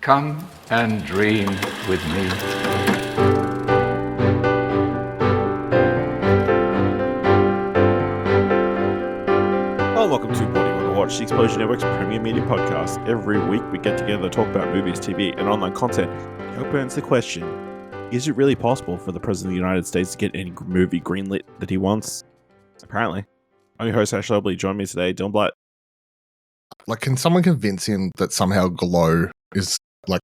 Come and dream with me. Hello, welcome to What Do You Want to Watch, the Explosion Network's premier media podcast. Every week we get together to talk about movies, TV, and online content. We hope to answer the question, is it really possible for the President of the United States to get any movie greenlit that he wants? Apparently. I'm your host, Ash Lobley. Join me today, Dylan Blatt. Like, can someone convince him that somehow glow is like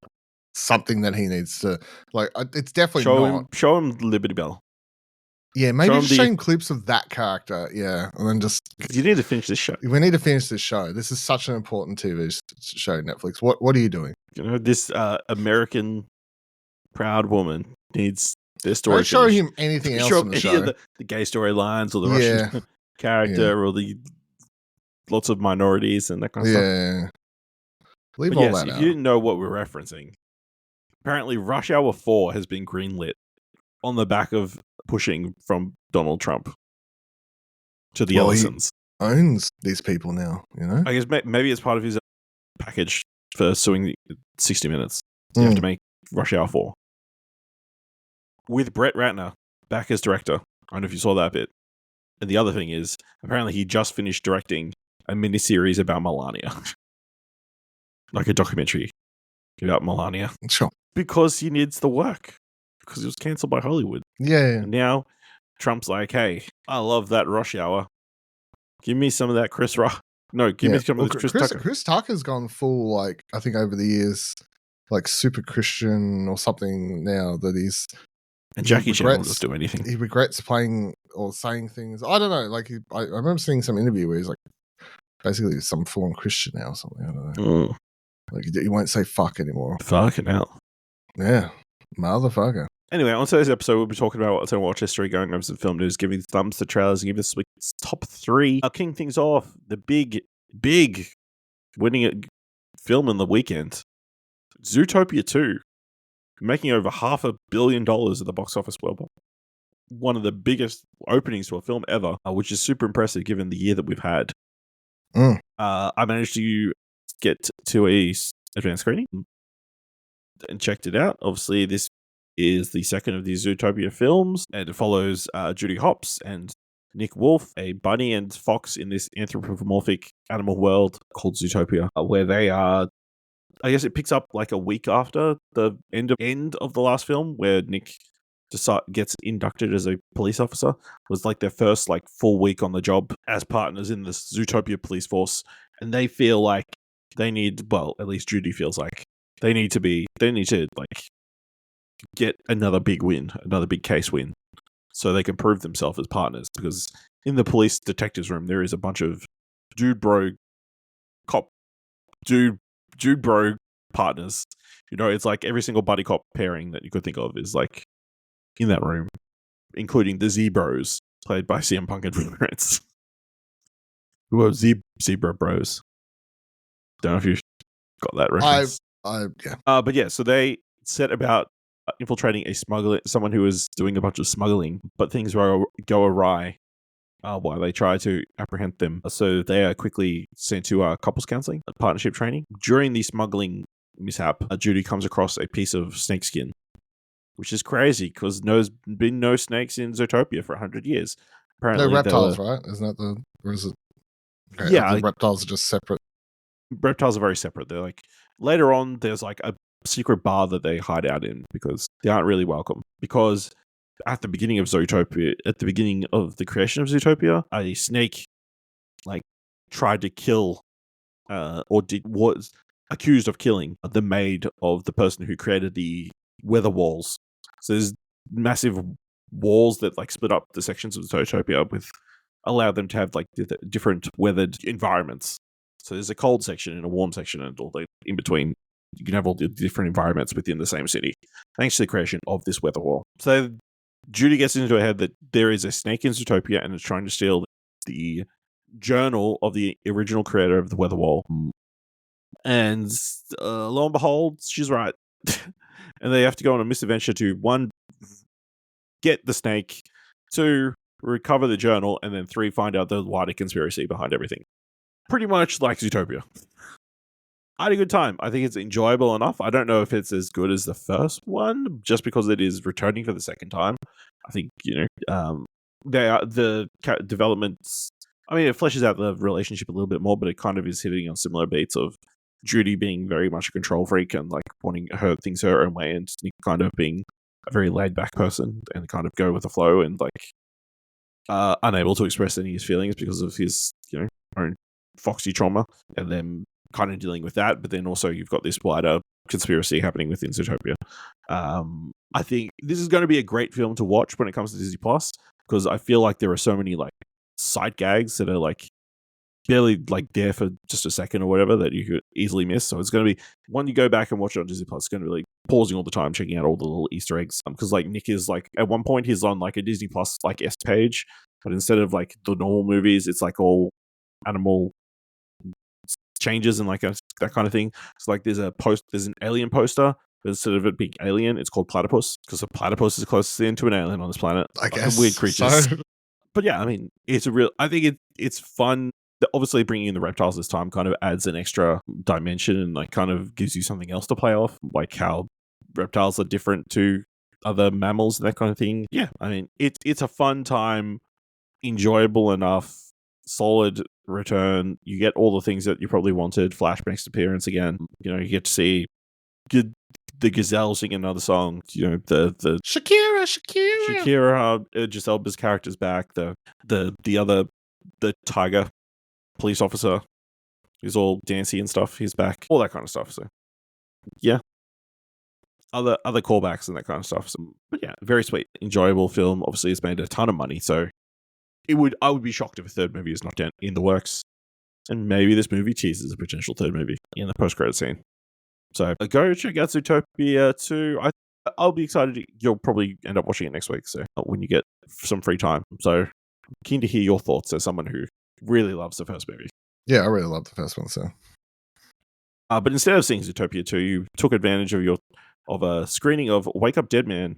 something that he needs to like? It's definitely not. Show him Liberty Bell. Yeah, maybe just show him clips of that character. Yeah, and then just you need to finish this show. We need to finish this show. This is such an important TV show. Netflix. What are you doing? You know, this American proud woman needs their story. Don't show him anything else in the show. The gay storylines or the Russian character or the lots of minorities and that kind of stuff. Yeah. Leave all that out. If you didn't know what we're referencing, apparently Rush Hour 4 has been greenlit on the back of pushing from Donald Trump to the Ellisons. He owns these people now, you know? I guess maybe it's part of his package for suing 60 Minutes. You have to make Rush Hour 4. With Brett Ratner back as director. I don't know if you saw that bit. And the other thing is, apparently he just finished directing a miniseries about Melania. Like a documentary about Melania. Sure. Because he needs the work. Because it was cancelled by Hollywood. Yeah. And now Trump's like, hey, I love that Rush Hour. Give me some of that Chris Rock. No, give me some of this Chris Tucker. Chris Tucker's gone full, like, I think over the years, like super Christian or something now that he's... And Jackie Chan will just do anything. He regrets playing or saying things. I don't know. Like, I remember seeing some interview where he's like, basically some full-on Christian now or something. I don't know. Like, he won't say fuck anymore. Fucking hell. Yeah. Motherfucker. Anyway, on today's episode, we'll be talking about what's on watch history, going over some film news, giving thumbs to trailers, and giving this week's top 3. Kicking things off, the big winning film in the weekend, Zootopia 2, making over $500 million at the box office world. One of the biggest openings to a film ever, which is super impressive given the year that we've had. I managed to get to a advanced screening and checked it out. Obviously, this is the second of these Zootopia films, and it follows Judy Hopps and Nick Wolf, a bunny and fox in this anthropomorphic animal world called Zootopia, where they are... I guess it picks up like a week after the end of the last film, where Nick gets inducted as a police officer. It was like their first like full week on the job as partners in the Zootopia police force, and they feel like they need, well, at least Judy feels like they need to like get another big win, another big case win, so they can prove themselves as partners. Because in the police detectives room, there is a bunch of dude bro partners. You know, it's like every single buddy cop pairing that you could think of is like in that room, including the Z-Bros, played by CM Punk and Prince. Who are Zebra Bros? Don't know if you got that reference. But yeah, so they set about infiltrating someone who was doing a bunch of smuggling, but things go awry while they try to apprehend them. So they are quickly sent to couples counseling, partnership training. During the smuggling mishap, Judy comes across a piece of snakeskin, which is crazy because there's been no snakes in Zootopia for 100 years. Apparently, they're reptiles, right? Isn't that the... Or is it... Okay, yeah. The reptiles are just separate. Reptiles are very separate. They're like... Later on, there's like a secret bar that they hide out in because they aren't really welcome. Because at the beginning of Zootopia, at the beginning of the creation of Zootopia, a snake like tried to kill was accused of killing the maid of the person who created the weather walls. So there's massive walls that like split up the sections of Zootopia with allow them to have like different weathered environments. So there's a cold section and a warm section, and all the in between. You can have all the different environments within the same city, thanks to the creation of this weather wall. So Judy gets into her head that there is a snake in Zootopia and is trying to steal the journal of the original creator of the weather wall. And lo and behold, she's right. And they have to go on a misadventure to, 1, get the snake, 2, recover the journal, and then 3, find out the wider conspiracy behind everything. Pretty much like Zootopia. I had a good time. I think it's enjoyable enough. I don't know if it's as good as the first one, just because it is returning for the second time. I think the developments. I mean, it fleshes out the relationship a little bit more, but it kind of is hitting on similar beats of Judy being very much a control freak and like wanting things her own way, and Nick kind of being a very laid back person and kind of go with the flow and like unable to express any of his feelings because of his own foxy trauma, and then kind of dealing with that. But then also you've got this wider conspiracy happening within Zootopia. I think this is going to be a great film to watch when it comes to Disney Plus, because I feel like there are so many like sight gags that are like barely like there for just a second or whatever that you could easily miss. So it's going to be, when you go back and watch it on Disney Plus, it's going to be like pausing all the time, checking out all the little Easter eggs. Because like Nick is like, at one point he's on like a Disney Plus like S page, but instead of like the normal movies, it's like all animal changes and like that kind of thing. So like there's an alien poster, but instead of it being alien, it's called platypus, because a platypus is closest to an alien on this planet. I guess weird creatures. so. But yeah, I mean, I think it's fun. Obviously, bringing in the reptiles this time kind of adds an extra dimension and like kind of gives you something else to play off, like how reptiles are different to other mammals and that kind of thing. Yeah, I mean, it's a fun time, enjoyable enough, solid return. You get all the things that you probably wanted. Flash makes appearance again. You get to see the gazelle sing another song. The Shakira, Idris Elba's character's back. The tiger police officer who's all dancey and stuff, he's back. All that kind of stuff. So yeah, other callbacks and that kind of stuff. So, but yeah, very sweet, enjoyable film. Obviously, it's made a ton of money, so I would be shocked if a third movie is not in the works. And maybe this movie teases a potential third movie in the post-credit scene. So go check out Zootopia 2. I'll be excited. You'll probably end up watching it next week, so when you get some free time. So keen to hear your thoughts as someone who really loves the first movie. Yeah, I really love the first one. So, but instead of seeing Zootopia 2, you took advantage of a screening of Wake Up Dead Man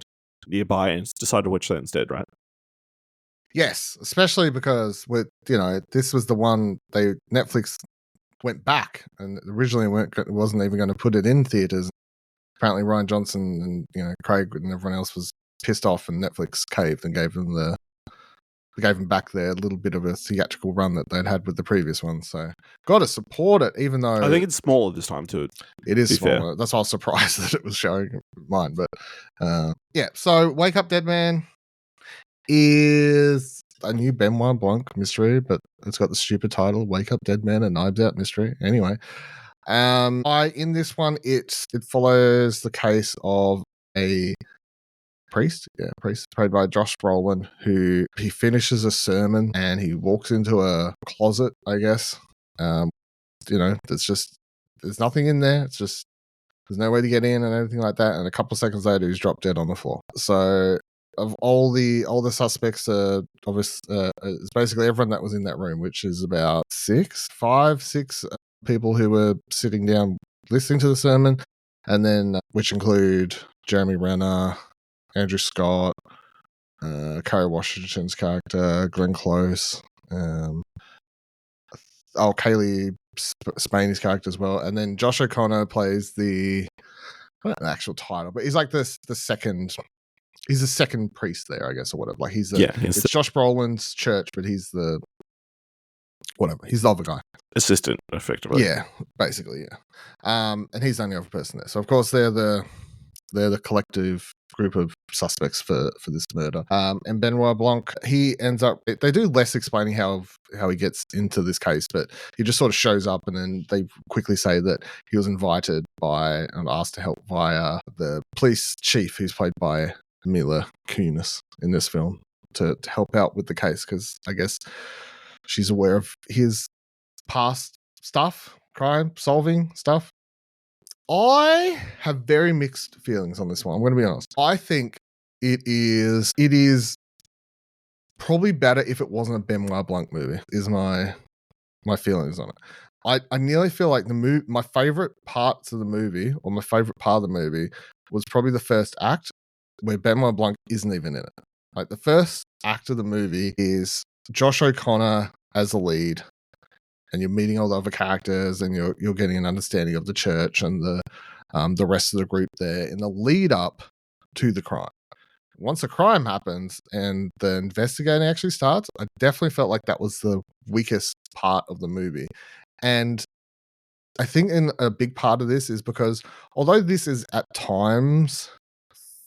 nearby and decided to watch that instead, right? Yes, especially because this was the one Netflix went back, and originally wasn't even going to put it in theaters. Apparently, Ryan Johnson and Craig and everyone else was pissed off, and Netflix caved and gave them back their little bit of a theatrical run that they'd had with the previous one. So, got to support it, even though I think it's smaller this time too. It is smaller. Fair. That's why I was surprised that it was showing mine. But yeah, so Wake Up Dead Man is a new Benoit Blanc mystery, but it's got the stupid title Wake Up Dead Man, a Knives Out mystery. Anyway, in this one it follows the case of a priest played by Josh Brolin, who he finishes a sermon and he walks into a closet, I guess. There's nothing in there. It's just there's no way to get in and everything like that. And a couple of seconds later, he's dropped dead on the floor. So, of all the suspects, it's basically everyone that was in that room, which is about six people who were sitting down listening to the sermon, and then which include Jeremy Renner, Andrew Scott, Kerry Washington's character, Glenn Close, Kaylee Spaney's character as well, and then Josh O'Connor plays the actual title, but he's like the second. He's the second priest there, I guess, or whatever. Like it's Josh Brolin's church, but he's the other guy, assistant, effectively. Yeah, basically, yeah. And he's the only other person there. So of course they're the collective group of suspects for this murder. And Benoit Blanc, he ends up. They do less explaining how he gets into this case, but he just sort of shows up, and then they quickly say that he was invited by and asked to help via the police chief, who's played by Mila Kunis in this film, to help out with the case, because I guess she's aware of his past stuff, crime solving stuff. I have very mixed feelings on this one. I'm going to be honest. I think it is probably better if it wasn't a Benoit Blanc movie, is my feelings on it. I nearly feel like my favorite parts of the movie, or my favorite part of the movie, was probably the first act, where Benoit Blanc isn't even in it. Like, the first act of the movie is Josh O'Connor as the lead, and you're meeting all the other characters, and you're getting an understanding of the church and the rest of the group there in the lead up to the crime. Once the crime happens and the investigating actually starts, I definitely felt like that was the weakest part of the movie. And I think in a big part of this is because although this is at times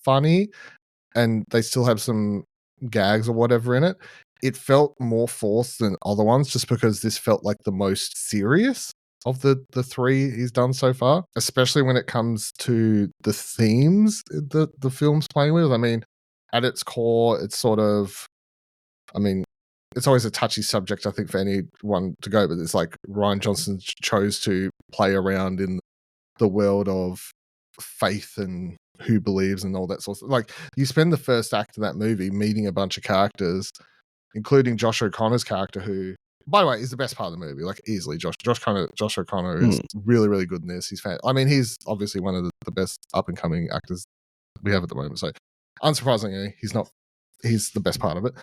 funny and they still have some gags or whatever in it, it felt more forced than other ones just because this felt like the most serious of the three he's done so far, especially when it comes to the themes that the film's playing with. I mean, at its core, it's sort of, I mean, it's always a touchy subject, I think, for anyone to go, but it's like Rian Johnson chose to play around in the world of faith and who believes and all that sort of, like, you spend the first act of that movie meeting a bunch of characters, including Josh O'Connor's character, who, by the way, is the best part of the movie, like easily. Josh O'Connor is really, really good in this. I mean, he's obviously one of the best up and coming actors we have at the moment. So, unsurprisingly, he's the best part of it.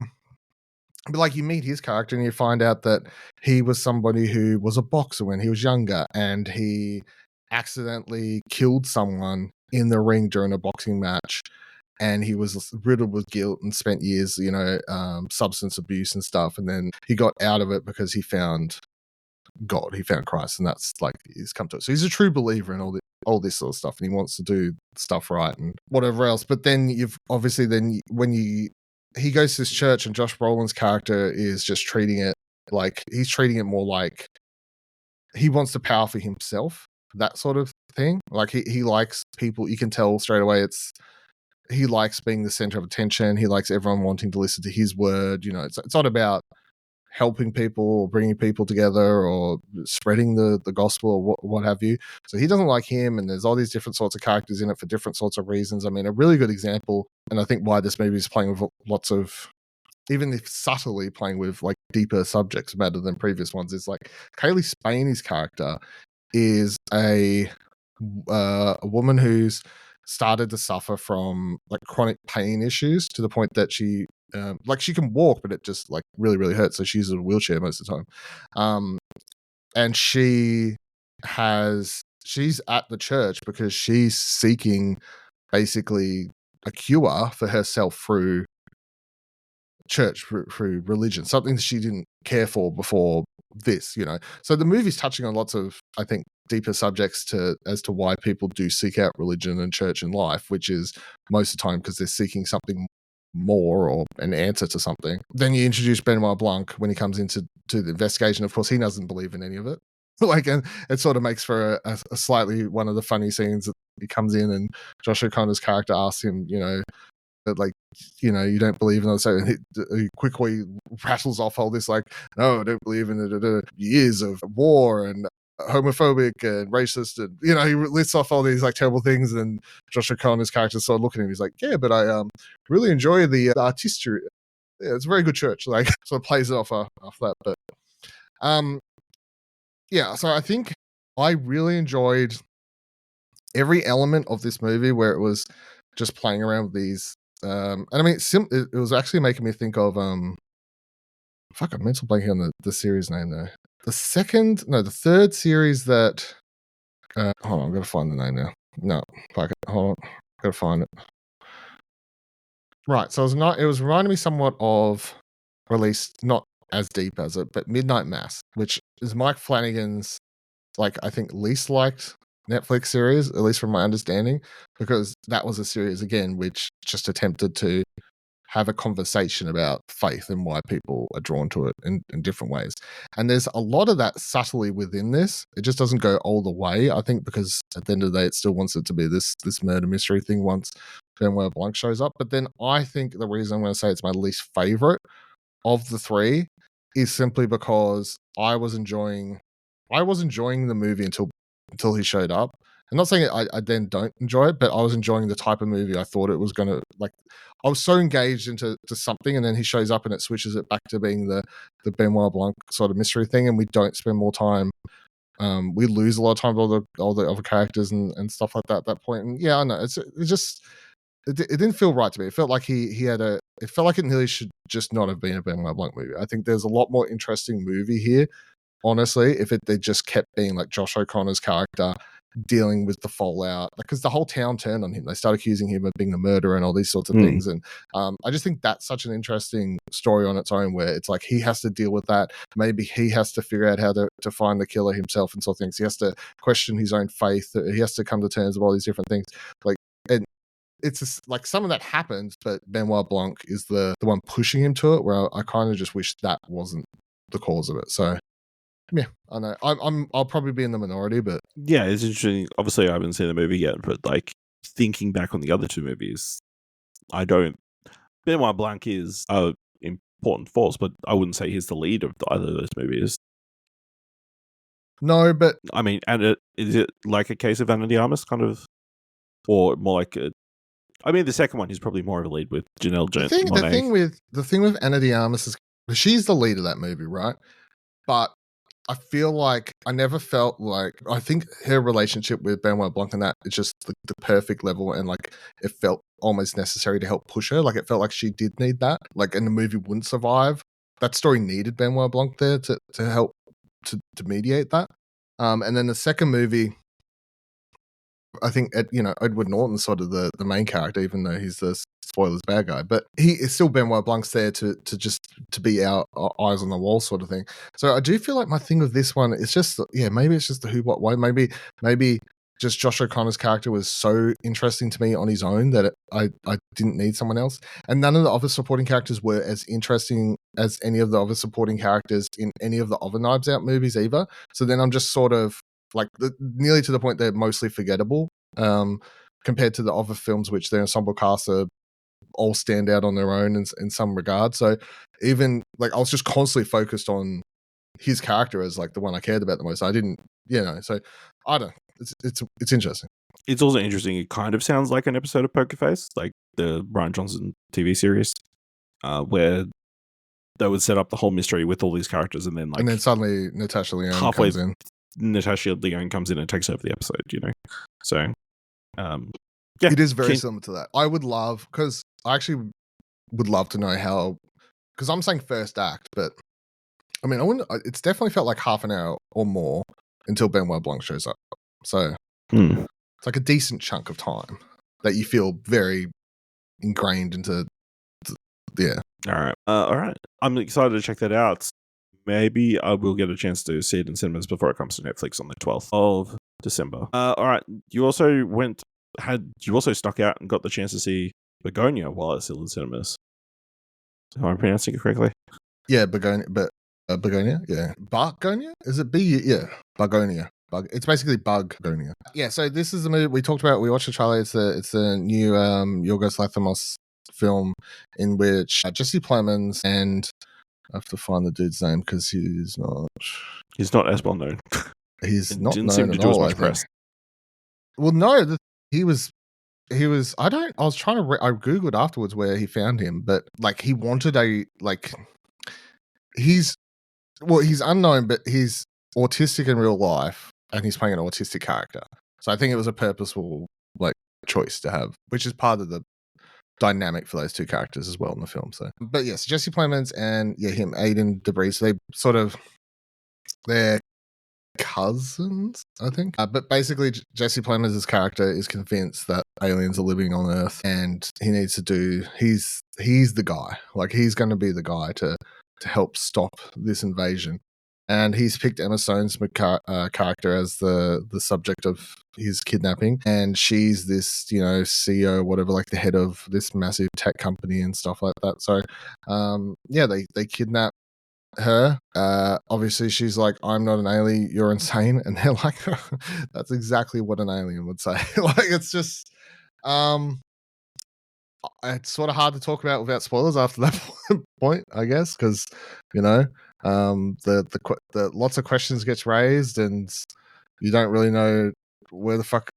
But like, you meet his character and you find out that he was somebody who was a boxer when he was younger, and he accidentally killed someone in the ring during a boxing match, and he was riddled with guilt and spent years, substance abuse and stuff, and then he got out of it because he found God, he found Christ, and that's like he's come to it. So he's a true believer in all this sort of stuff, and he wants to do stuff right and whatever else. But then you've obviously he goes to this church, and Josh Brolin's character is just treating it like he's treating it more like he wants the power for himself, that sort of thing. Like he likes people. You can tell straight away he likes being the center of attention. He likes everyone wanting to listen to his word. It's not about helping people or bringing people together or spreading the gospel or what have you. So he doesn't like him, and there's all these different sorts of characters in it for different sorts of reasons. I mean, a really good example, and I think why this movie is playing with lots of, even if subtly playing with like deeper subjects better than previous ones, is like Kaylee Spaney's character is a woman who's started to suffer from like chronic pain issues to the point that she she can walk, but it just like really, really hurts. So she's in a wheelchair most of the time. And she's at the church because she's seeking basically a cure for herself through church, through religion, something that she didn't care for before this, So the movie's touching on lots of, I think, deeper subjects as to why people do seek out religion and church in life, which is most of the time because they're seeking something more or an answer to something. Then you introduce Benoit Blanc when he comes into the investigation. Of course, he doesn't believe in any of it. And it sort of makes for a slightly one of the funny scenes that he comes in and Josh O'Connor's character asks him, that you don't believe in it. So he quickly rattles off all this like, no, I don't believe in it. Years of war and homophobic and racist, and he lists off all these like terrible things, and Josh O'Connor's character started looking at him. He's like, yeah, but I really enjoy the artistry. Yeah, it's a very good church. Like, sort of plays it off that. But yeah, so I think I really enjoyed every element of this movie where it was just playing around with these. And I mean, it was actually making me think of I'm mental blanking on the series name though. The third series that hold on, I'm gonna find the name now. No, fuck it. Hold on, gotta find it. Right, so it was reminding me somewhat of, or at least not as deep as it, but Midnight Mass, which is Mike Flanagan's, like, I think least liked Netflix series, at least from my understanding, because that was a series again which just attempted to have a conversation about faith and why people are drawn to it in different ways. And there's a lot of that subtly within this. It just doesn't go all the way, I think, because at the end of the day, it still wants it to be this murder mystery thing once Benoit Blanc shows up. But then I think the reason I'm going to say it's my least favorite of the three is simply because I was enjoying the movie until he showed up. I'm not saying I then don't enjoy it, but I was enjoying the type of movie I thought it was going to, like, I was so engaged into something, and then he shows up and it switches it back to being the Benoit Blanc sort of mystery thing, and we don't spend more time. We lose a lot of time with all the other characters and stuff like that at that point. And yeah, I know it didn't feel right to me. It felt like it felt like it nearly should just not have been a Benoit Blanc movie. I think there's a lot more interesting movie here honestly, if they just kept being like Josh O'Connor's character dealing with the fallout, because the whole town turned on him. They started accusing him of being a murderer and all these sorts of things. And I just think that's such an interesting story on its own, where it's like he has to deal with that. Maybe he has to figure out how to find the killer himself and sort of things. He has to question his own faith. He has to come to terms with all these different things. Like, and it's just, like, some of that happens, but Benoit Blanc is the one pushing him to it, where I kind of just wish that wasn't the cause of it. So yeah, I know. I'll probably be in the minority, but yeah, it's interesting. Obviously, I haven't seen the movie yet, but like thinking back on the other two movies, Benoit Blanc is a important force, but I wouldn't say he's the lead of either of those movies. no, but I mean, and is it like a case of Ana de Armas kind of, or more like I mean, the second one is probably more of a lead with Janelle Monáe. the thing with Ana de Armas is she's the lead of that movie, right? But I feel like I never felt like, I think her relationship with Benoit Blanc and that is just the perfect level, and like it felt almost necessary to help push her. Like it felt like she did need that. Like, and the movie wouldn't survive. That story needed Benoit Blanc there to help to mediate that. And then the second movie, I think Edward Norton's sort of the main character, even though he's the spoilers bad guy, but he is still Benoit Blanc's there to be our eyes on the wall sort of thing. So I do feel like my thing with this one is just, maybe it's just the who, what, why. Maybe just Josh O'Connor's character was so interesting to me on his own that I didn't need someone else, and none of the other supporting characters were as interesting as any of the other supporting characters in any of the other Knives Out movies either. So then I'm just sort of like nearly to the point they're mostly forgettable, compared to the other films, which their ensemble casts are all stand out on their own in some regard. So even like I was just constantly focused on his character as like the one I cared about the most. I didn't, so I don't. It's interesting. It's also interesting. It kind of sounds like an episode of Poker Face, like the Bryan Johnson TV series, where they would set up the whole mystery with all these characters, and then suddenly Natasha Lyonne halfway comes in. Natasha Lyonne comes in and takes over the episode. So it is very similar to that. I would love, because I actually would love to know how, because I'm saying first act, but I mean, I wouldn't. It's definitely felt like half an hour or more until Benoit Blanc shows up. So it's like a decent chunk of time that you feel very ingrained into. Yeah. All right. I'm excited to check that out. Maybe I will get a chance to see it in cinemas before it comes to Netflix on the 12th of December. All right. You also stuck out and got the chance to see Bugonia while it's still in cinemas. Am I pronouncing it correctly? Yeah, Bugonia, Bugonia, yeah. Bugonia? Is it B? Yeah, Bugonia. It's basically Bugonia. Yeah, so this is the movie we talked about. We watched the trailer. It's the new Yorgos Lanthimos film in which Jesse Plemons and I have to find the dude's name because he's not as well known. He's not didn't known seem to at do all, as much I think. press. Well, no, he was. I was trying to. I googled afterwards where he found him, but like he wanted he's unknown, but he's autistic in real life, and he's playing an autistic character. So I think it was a purposeful choice to have, which is part of the dynamic for those two characters as well in the film. So, but yes, Jesse Plemons and him, Aidan Debris. So they're cousins, I think. But basically, Jesse Plemons' character is convinced that aliens are living on Earth, and he needs to do. He's the guy. Like he's going to be the guy to help stop this invasion. And he's picked Emma Stone's character as the subject of his kidnapping, and she's this CEO, whatever, like the head of this massive tech company and stuff like that. So, they kidnap her. Obviously, she's like, "I'm not an alien. You're insane," and they're like, "That's exactly what an alien would say." It's just, it's sort of hard to talk about without spoilers after that point, I guess, because the lots of questions gets raised and you don't really know where the fuck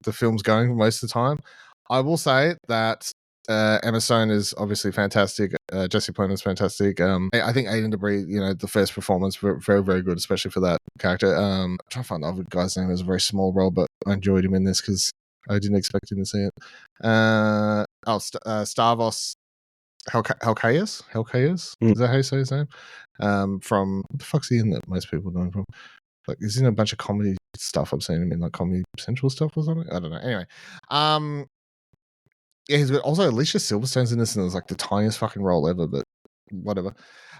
the film's going most of the time. I will say that Emma Stone is obviously fantastic. Jesse Plemons is fantastic. I think Aidan Debris, the first performance, very, very good, especially for that character. I'm trying to find the other guy's name. It was a very small role, but I enjoyed him in this because I didn't expect him to see it. Stavros Helcaius? Mm. Is that how you say his name? From what the fuck's he in that most people know him from? Like, he's in a bunch of comedy stuff. I've seen him in like Comedy Central stuff or something. I don't know. Anyway, yeah, he's got also Alicia Silverstone's in this, and it was like the tiniest fucking role ever, but whatever.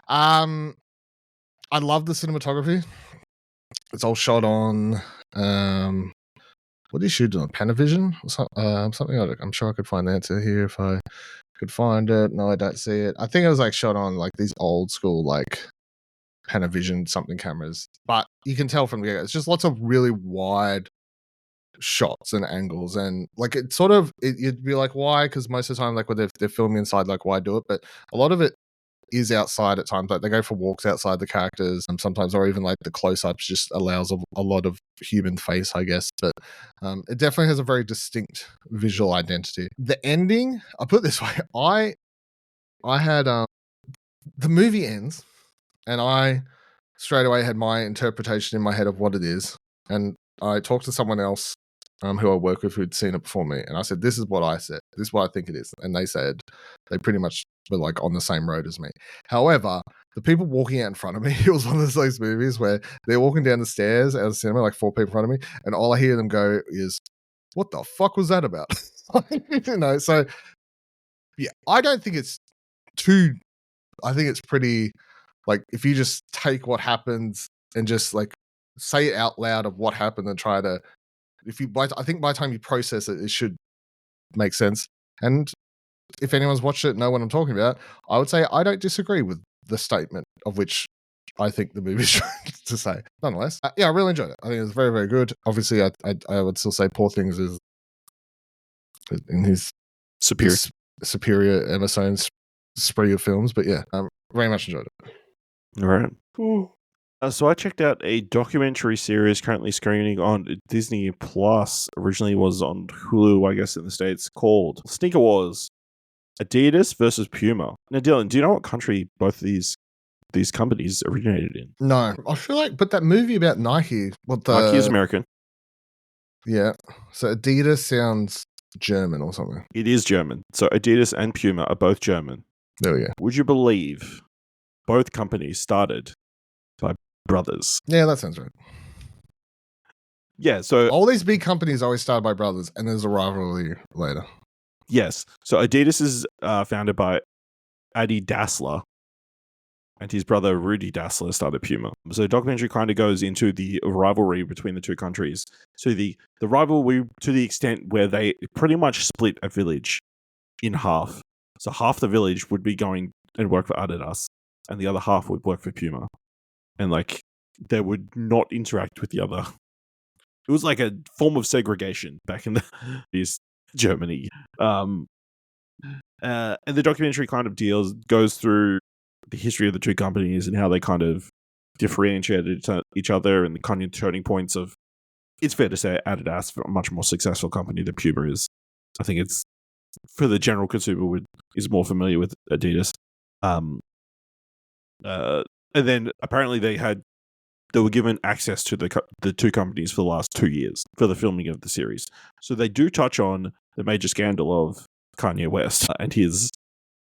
I love the cinematography. It's all shot on what did he shoot on? Panavision or something. I'm sure I could find the answer here if I could find it. No, I don't see it. I think it was like shot on like these old school like Panavision something cameras, but you can tell from the get-go, it's just lots of really wide shots and angles, and like it sort of you'd be like, why? Because most of the time, like when they're filming inside, like why do it? But a lot of it is outside at times. Like they go for walks outside the characters, and sometimes, or even like the close-ups just allows a lot of human face, I guess. But it definitely has a very distinct visual identity. The ending, I put it this way, I had the movie ends, and I straight away had my interpretation in my head of what it is, and I talked to someone else who I work with who'd seen it before me, and I said, "This is what I said. This is what I think it is." And they said they pretty much were like on the same road as me. However, the people walking out in front of me, it was one of those movies where they're walking down the stairs out of the cinema, like 4 people in front of me, and all I hear them go is, "What the fuck was that about?" You know, so yeah, I don't think it's too. I think it's pretty. Like if you just take what happens and just like say it out loud of what happened and try to, I think by the time you process it, it should make sense. And if anyone's watched it, know what I'm talking about. I would say I don't disagree with the statement of which I think the movie's trying to say. Nonetheless, yeah, I really enjoyed it. I think it's very, very good. Obviously, I would still say Poor Things is in his superior Emma Stone's spree of films, but yeah, very much enjoyed it. All right. Cool. So I checked out a documentary series currently screening on Disney Plus. Originally was on Hulu, I guess, in the States, called Sneaker Wars: Adidas versus Puma. Now, Dylan, do you know what country both of these companies originated in? No, I feel like, but that movie about Nike, Nike is American. Yeah, so Adidas sounds German or something. It is German. So Adidas and Puma are both German. Oh yeah. Would you believe both companies started by brothers? Yeah, that sounds right. Yeah, so all these big companies always start by brothers, and there's a rivalry later. Yes. So Adidas is founded by Adi Dassler, and his brother Rudy Dassler started Puma. So the documentary kind of goes into the rivalry between the two countries. So the rivalry to the extent where they pretty much split a village in half. So half the village would be going and work for Adidas, and the other half would work for Puma. And like they would not interact with the other. It was like a form of segregation back in the Germany. And the documentary kind of goes through the history of the two companies and how they kind of differentiated each other and the kind of turning points of, it's fair to say, Adidas, a much more successful company than Puma is. I think it's, for the general consumer, is more familiar with Adidas. And then apparently they were given access to the two companies for the last 2 years for the filming of the series. So they do touch on the major scandal of Kanye West and his,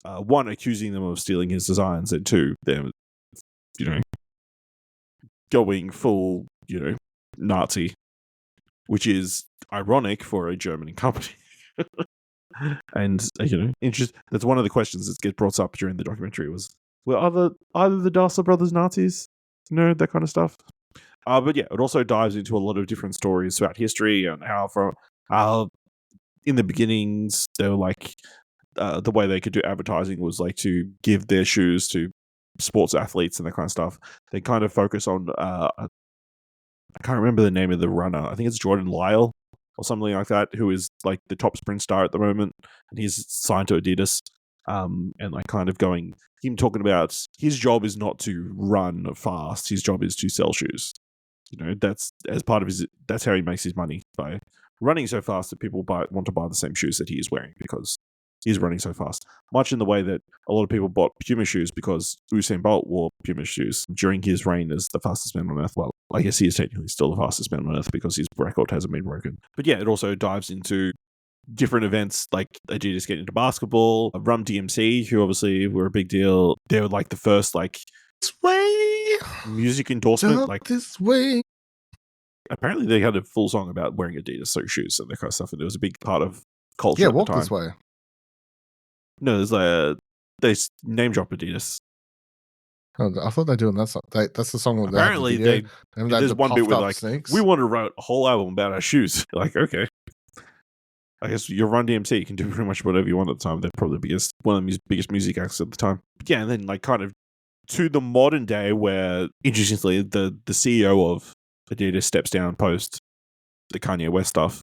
one, accusing them of stealing his designs, and two, them, going full, Nazi, which is ironic for a German company. And, that's one of the questions that gets brought up during the documentary was, were either the Dassler brothers Nazis? That kind of stuff. But yeah, it also dives into a lot of different stories throughout history and how in the beginnings they were like the way they could do advertising was like to give their shoes to sports athletes and that kind of stuff. They kind of focus on I can't remember the name of the runner. I think it's Jordan Lyle or something like that, who is like the top sprint star at the moment, and he's signed to Adidas. And like kind of him talking about his job is not to run fast, his job is to sell shoes. That's as part of that's how he makes his money, by running so fast that people want to buy the same shoes that he is wearing because he's running so fast. Much in the way that a lot of people bought Puma shoes because Usain Bolt wore Puma shoes during his reign as the fastest man on earth. Well, I guess he is technically still the fastest man on earth because his record hasn't been broken. But yeah, it also dives into different events like Adidas getting into basketball, Rum DMC, who obviously were a big deal. They were like the first like This way, music endorsement. jump Like this way. apparently they had a full song about wearing Adidas shoes and that kind of stuff, and it was a big part of culture Yeah, at walk the time. this way. No, there's like they name drop Adidas. Oh, I thought they're doing that song. That's the song with Apparently they have there's the one bit puffed with up like sneaks. we want to write a whole album about our shoes. Like, okay. I guess you're Run DMC, you can do pretty much whatever you want at the time. They're probably one of the biggest music acts at the time. But yeah, and then like kind of to the modern day where, interestingly, the CEO of Adidas steps down post the Kanye West stuff,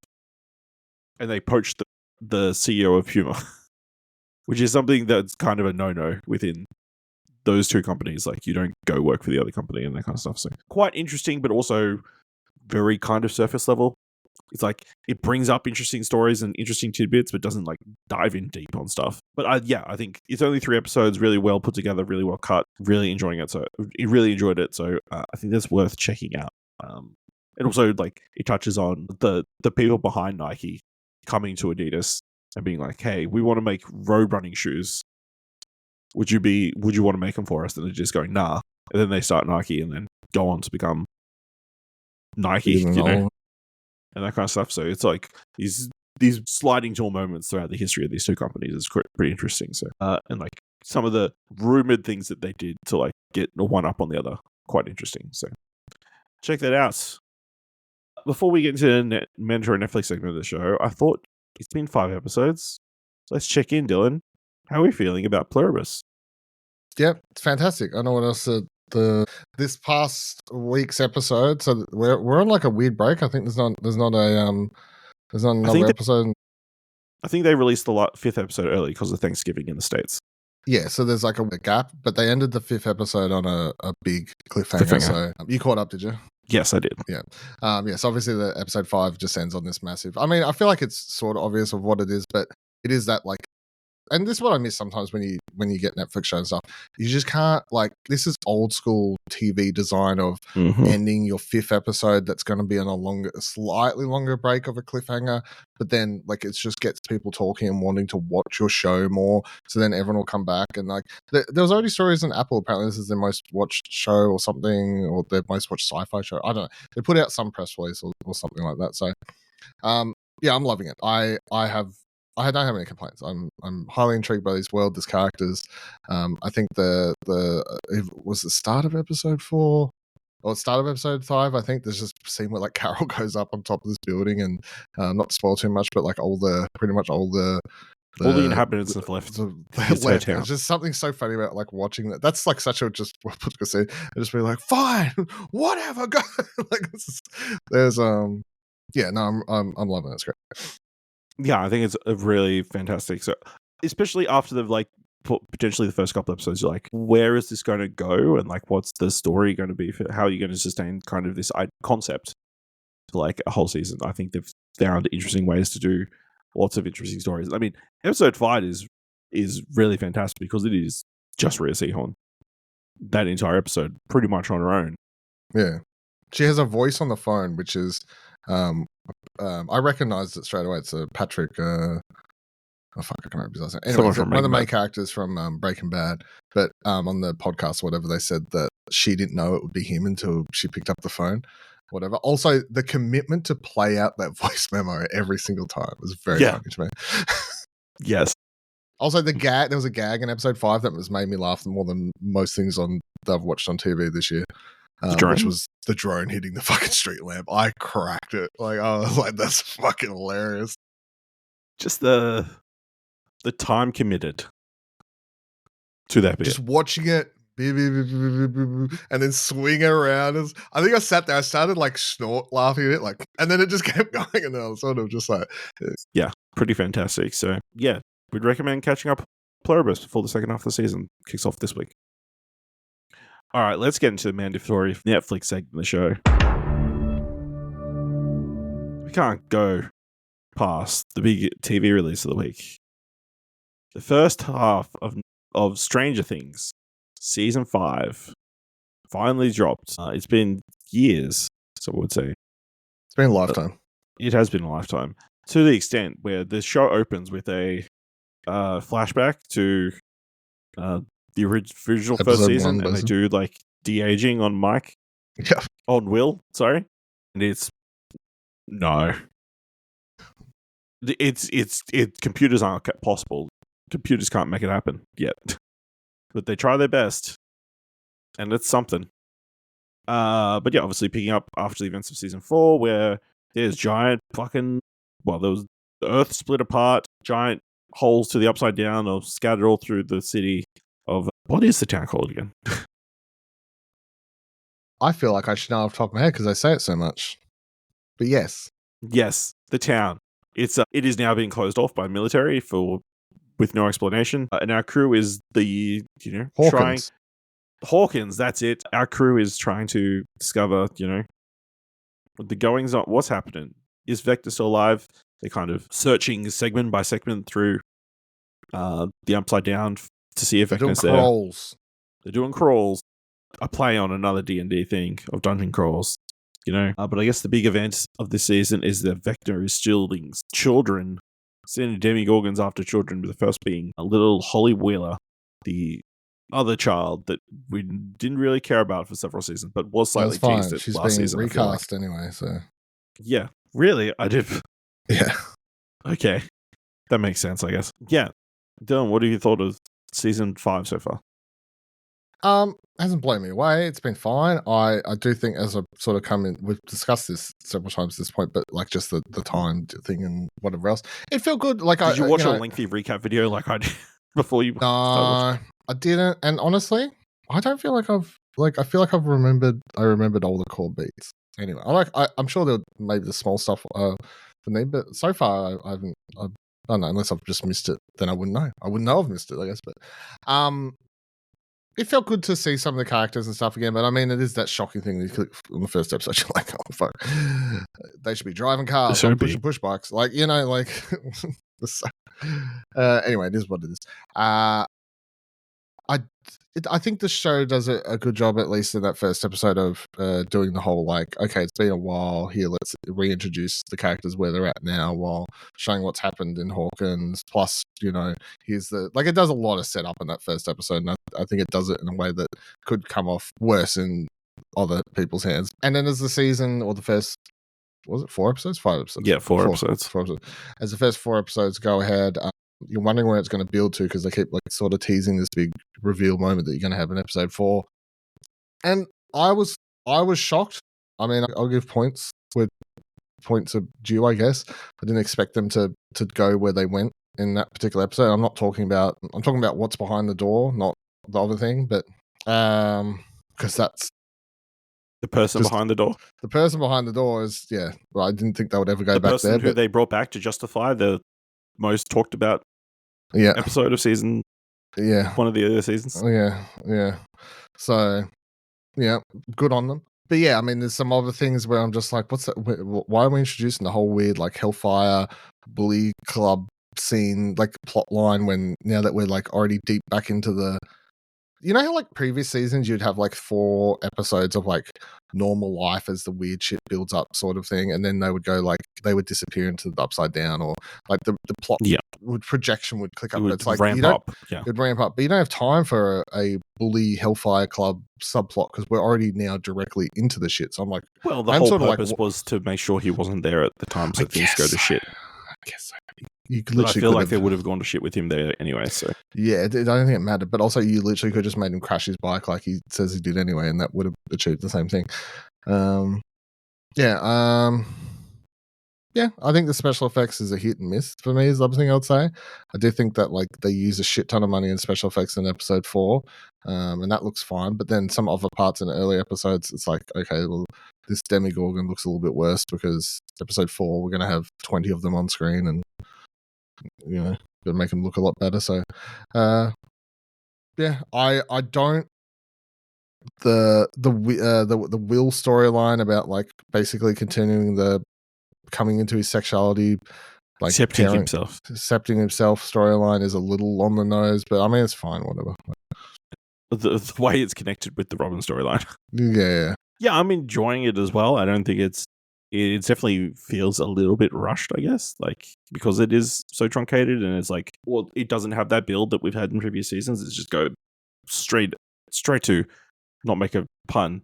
and they poached the CEO of Puma, which is something that's kind of a no-no within those two companies. Like, you don't go work for the other company and that kind of stuff. So quite interesting, but also very kind of surface level. It's like it brings up interesting stories and interesting tidbits, but doesn't like dive in deep on stuff. But I think it's only 3 episodes, really well put together, really well cut, really enjoying it. So he really enjoyed it. So I think that's worth checking out. And also like it touches on the people behind Nike coming to Adidas and being like, hey, we want to make road running shoes. Would you want to make them for us? And they're just going, nah. And then they start Nike and then go on to become Nike, Even you know, old. and that kind of stuff. So it's like these sliding door moments throughout the history of these two companies is pretty interesting. So and like some of the rumored things that they did to like get one up on the other, quite interesting. So check that out. Before we get into the mandatory Netflix segment of the show, I thought it's been 5 episodes. Let's check in, Dylan. How are we feeling about Pluribus? Yep, it's fantastic. I know what else this past week's episode. So we're on like a weird break. I think there's not another episode. I think they released the 5th episode early because of Thanksgiving in the States. Yeah, so there's like a gap, but they ended the 5th episode on a big cliffhanger. So you caught up, did you? Yes, I did. Yeah. Yes, obviously the episode 5 just ends on this massive. I mean, I feel like it's sort of obvious of what it is, but it is that like, and this is what I miss sometimes when you get Netflix shows and stuff. You just can't, like, this is old school TV design of ending your 5th episode that's going to be on a slightly longer break of a cliffhanger, but then like it just gets people talking and wanting to watch your show more. So then everyone will come back and like there was already stories on Apple. Apparently this is their most watched show or something, or their most watched sci-fi show. I don't know. They put out some press release or something like that. So yeah, I'm loving it. I don't have any complaints. I'm highly intrigued by this world, these characters. I think it was the start of episode 4 or start of episode 5. I think there's just a scene where like Carol goes up on top of this building and not to spoil too much, but like all the inhabitants have left. Left. There's just something so funny about like watching that. That's like such a just scene. I just be like, fine, whatever, go. Like there's yeah, no, I'm loving it. It's great. Yeah, I think it's a really fantastic. So, especially after the like potentially the first couple episodes, you're like, where is this going to go, and like, what's the story going to be? How are you going to sustain kind of this concept for like a whole season? I think they've found interesting ways to do lots of interesting stories. I mean, episode 5 is really fantastic because it is just Rhea Seehorn. That entire episode, pretty much on her own. Yeah, she has a voice on the phone, which is. I recognized it straight away. It's a Patrick. I can't remember his last name. Anyway, one of the main characters from Breaking Bad. But on the podcast, whatever, they said that she didn't know it would be him until she picked up the phone. Whatever. Also, the commitment to play out that voice memo every single time was very funny to me. Yes. Also, there was a gag in episode 5 that was made me laugh more than most things that I've watched on TV this year. Which was the drone hitting the fucking street lamp. I cracked it. Like, I was like, that's fucking hilarious. Just the time committed to that bit. Just watching it and then swing around. I think I sat there, I started like snort laughing at it, like, and then it just kept going, and I was sort of just like, yeah, pretty fantastic. So yeah, we'd recommend catching up Pluribus before the second half of the season kicks off this week. All right, let's get into the mandatory Netflix segment of the show. We can't go past the big TV release of the week. The first half of Stranger Things, Season 5, finally dropped. It's been years, so I would say. It's been a lifetime. It has been a lifetime. to the extent where the show opens with a flashback to the original first Episode season, one, and they basically. do like de-aging on Mike, Yeah. on Will, sorry, and it's no, it's computers aren't possible. Computers can't make it happen yet, but they try their best, and it's something. But yeah, obviously picking up after the events of season 4, where there's giant fucking there was the Earth split apart, giant holes to the upside down or scattered all through the city of what is the town called again? I feel like I should know off the top of my head because I say it so much. But yes. Yes, the town. It is now being closed off by military with no explanation, and our crew is trying Hawkins. Hawkins. That's it. Our crew is trying to discover the goings on. What's happening? Is Vector still alive? They're kind of searching segment by segment through the upside down to see if Vector's there. Crawls. They're doing crawls. A play on another D&D thing of dungeon crawls. But I guess the big event of this season is that Vector is shielding children, sending demigorgons after children, with the first being a little Holly Wheeler, the other child that we didn't really care about for several seasons, but was slightly teased at She's last being season. recast anyway, so. Yeah, really? I did. Yeah. Okay. That makes sense, I guess. Yeah. Dylan, what have you thought of season 5 so far? Hasn't blown me away. It's been fine. I do think, as I've sort of come in, we've discussed this several times at this point, but like just the time thing and whatever else, it felt good. Like, did you watch a lengthy recap video like I did before you? No, I didn't. And honestly, I don't feel like I feel like I remembered all the core beats. Anyway, I'm sure there maybe the small stuff for me, but so far I don't know, unless I've just missed it, then I wouldn't know. I wouldn't know I've missed it, I guess. But it felt good to see some of the characters and stuff again, but I mean, it is that shocking thing that you click on the first episode, you're like, oh, fuck. They should be driving cars, not pushing push bikes. Like, anyway, it is what it is. I think the show does a good job, at least in that first episode, of doing the whole, like, okay, it's been a while here, let's reintroduce the characters where they're at now while showing what's happened in Hawkins. Plus, here's it does a lot of setup in that first episode, and I think it does it in a way that could come off worse in other people's hands. And then as the season, or the first, was it 4 episodes? 5 episodes? Yeah, 4 episodes. 4 episodes. As the first 4 episodes go ahead, you're wondering where it's going to build to, because they keep like sort of teasing this big reveal moment that you're going to have in episode 4. And I was shocked. I mean, I'll give points where points are due, I guess. I didn't expect them to go where they went in that particular episode. I'm talking about what's behind the door, not the other thing, but because that's the person behind the door. The person behind the door is, yeah. Well, I didn't think they would ever go back there. The person who they brought back to justify the most talked about episode of season. Yeah. One of the other seasons. Yeah. So, yeah, good on them. But yeah, I mean, there's some other things where I'm just like, what's that? Why are we introducing the whole weird, like, Hellfire bully club scene, like, plot line, when now that we're like already deep back into the, how like previous seasons you'd have like 4 episodes of like normal life as the weird shit builds up, sort of thing, and then they would go like, they would disappear into the upside down, or like the plot projection would click up. It's like ramp up. Yeah, it'd ramp up, but you don't have time for a bully Hellfire Club subplot because we're already now directly into the shit. So I'm like, well, the whole purpose was to make sure he wasn't there at the time, so things go to shit. I guess so. You could I feel like they would have gone to shit with him there anyway. So yeah, I don't think it mattered. But also, you literally could have just made him crash his bike like he says he did anyway, and that would have achieved the same thing. Yeah, I think the special effects is a hit and miss for me, is the other thing I would say. I do think that like they use a shit ton of money in special effects in episode 4, and that looks fine. But then some other parts in the early episodes, it's like, okay, well, this Demigorgon looks a little bit worse because episode 4 we're going to have 20 of them on screen, and gonna make them look a lot better. So, yeah, I don't. The Will storyline about like basically continuing the coming into his sexuality, like accepting himself storyline is a little on the nose, but I mean, it's fine, whatever. The way it's connected with the Robin storyline. Yeah, I'm enjoying it as well. I don't think it's it definitely feels a little bit rushed, I guess, like because it is so truncated and it's like, well, it doesn't have that build that we've had in previous seasons. It's just go straight to, not make a pun,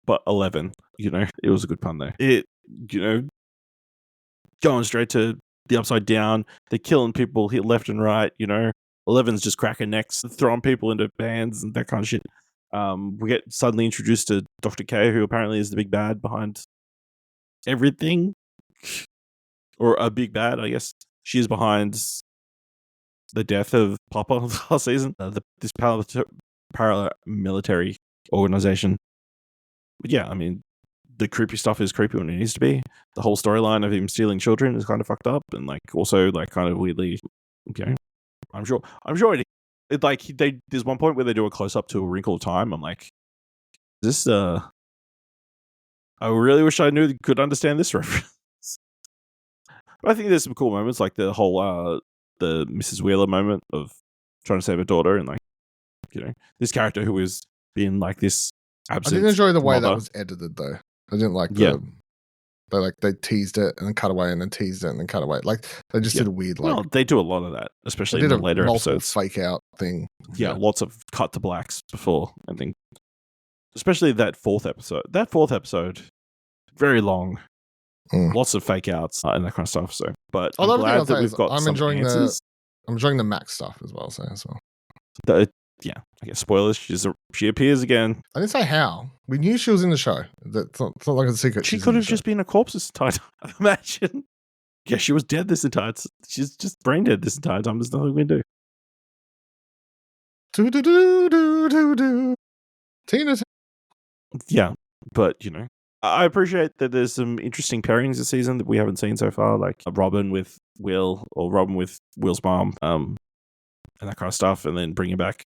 but 11. It was a good pun there. It, going straight to the upside down. They're killing people hit left and right. 11's just cracking necks, throwing people into bands and that kind of shit. We get suddenly introduced to Dr. K, who apparently is the big bad behind everything, or a big bad, I guess. She is behind the death of Papa last season. This paramilitary organization. But yeah, I mean, the creepy stuff is creepy when it needs to be. The whole storyline of him stealing children is kind of fucked up, and also kind of weirdly. Okay, I'm sure it like there's one point where they do a close up to A Wrinkle of Time. I'm like, is this I really wish I could understand this reference. But I think there's some cool moments, like the whole the Mrs. Wheeler moment of trying to save her daughter, and this character who was being like this absent. I didn't enjoy the way mother. that was edited though. I didn't like they teased it and then cut away and then teased it and then cut away. Like they just did a weird well, they do a lot of that, especially in the later episodes. Fake out thing. Yeah, lots of cut to blacks before, I think. Especially that fourth episode. That fourth episode, very long. Lots of fake outs and that kind of stuff. So, but I'm glad that we've got some answers. I'm enjoying the Max stuff as well. Yeah, I guess spoilers. She appears again. I didn't say how. We knew she was in the show. It's not like a secret. She could have just been a corpse this entire time. Imagine. Yeah, she was dead this entire time. She's just brain dead this entire time. There's nothing we can do. Tina. Yeah, but I appreciate that there's some interesting pairings this season that we haven't seen so far, like Robin with Will, or Robin with Will's mom, and that kind of stuff, and then bringing back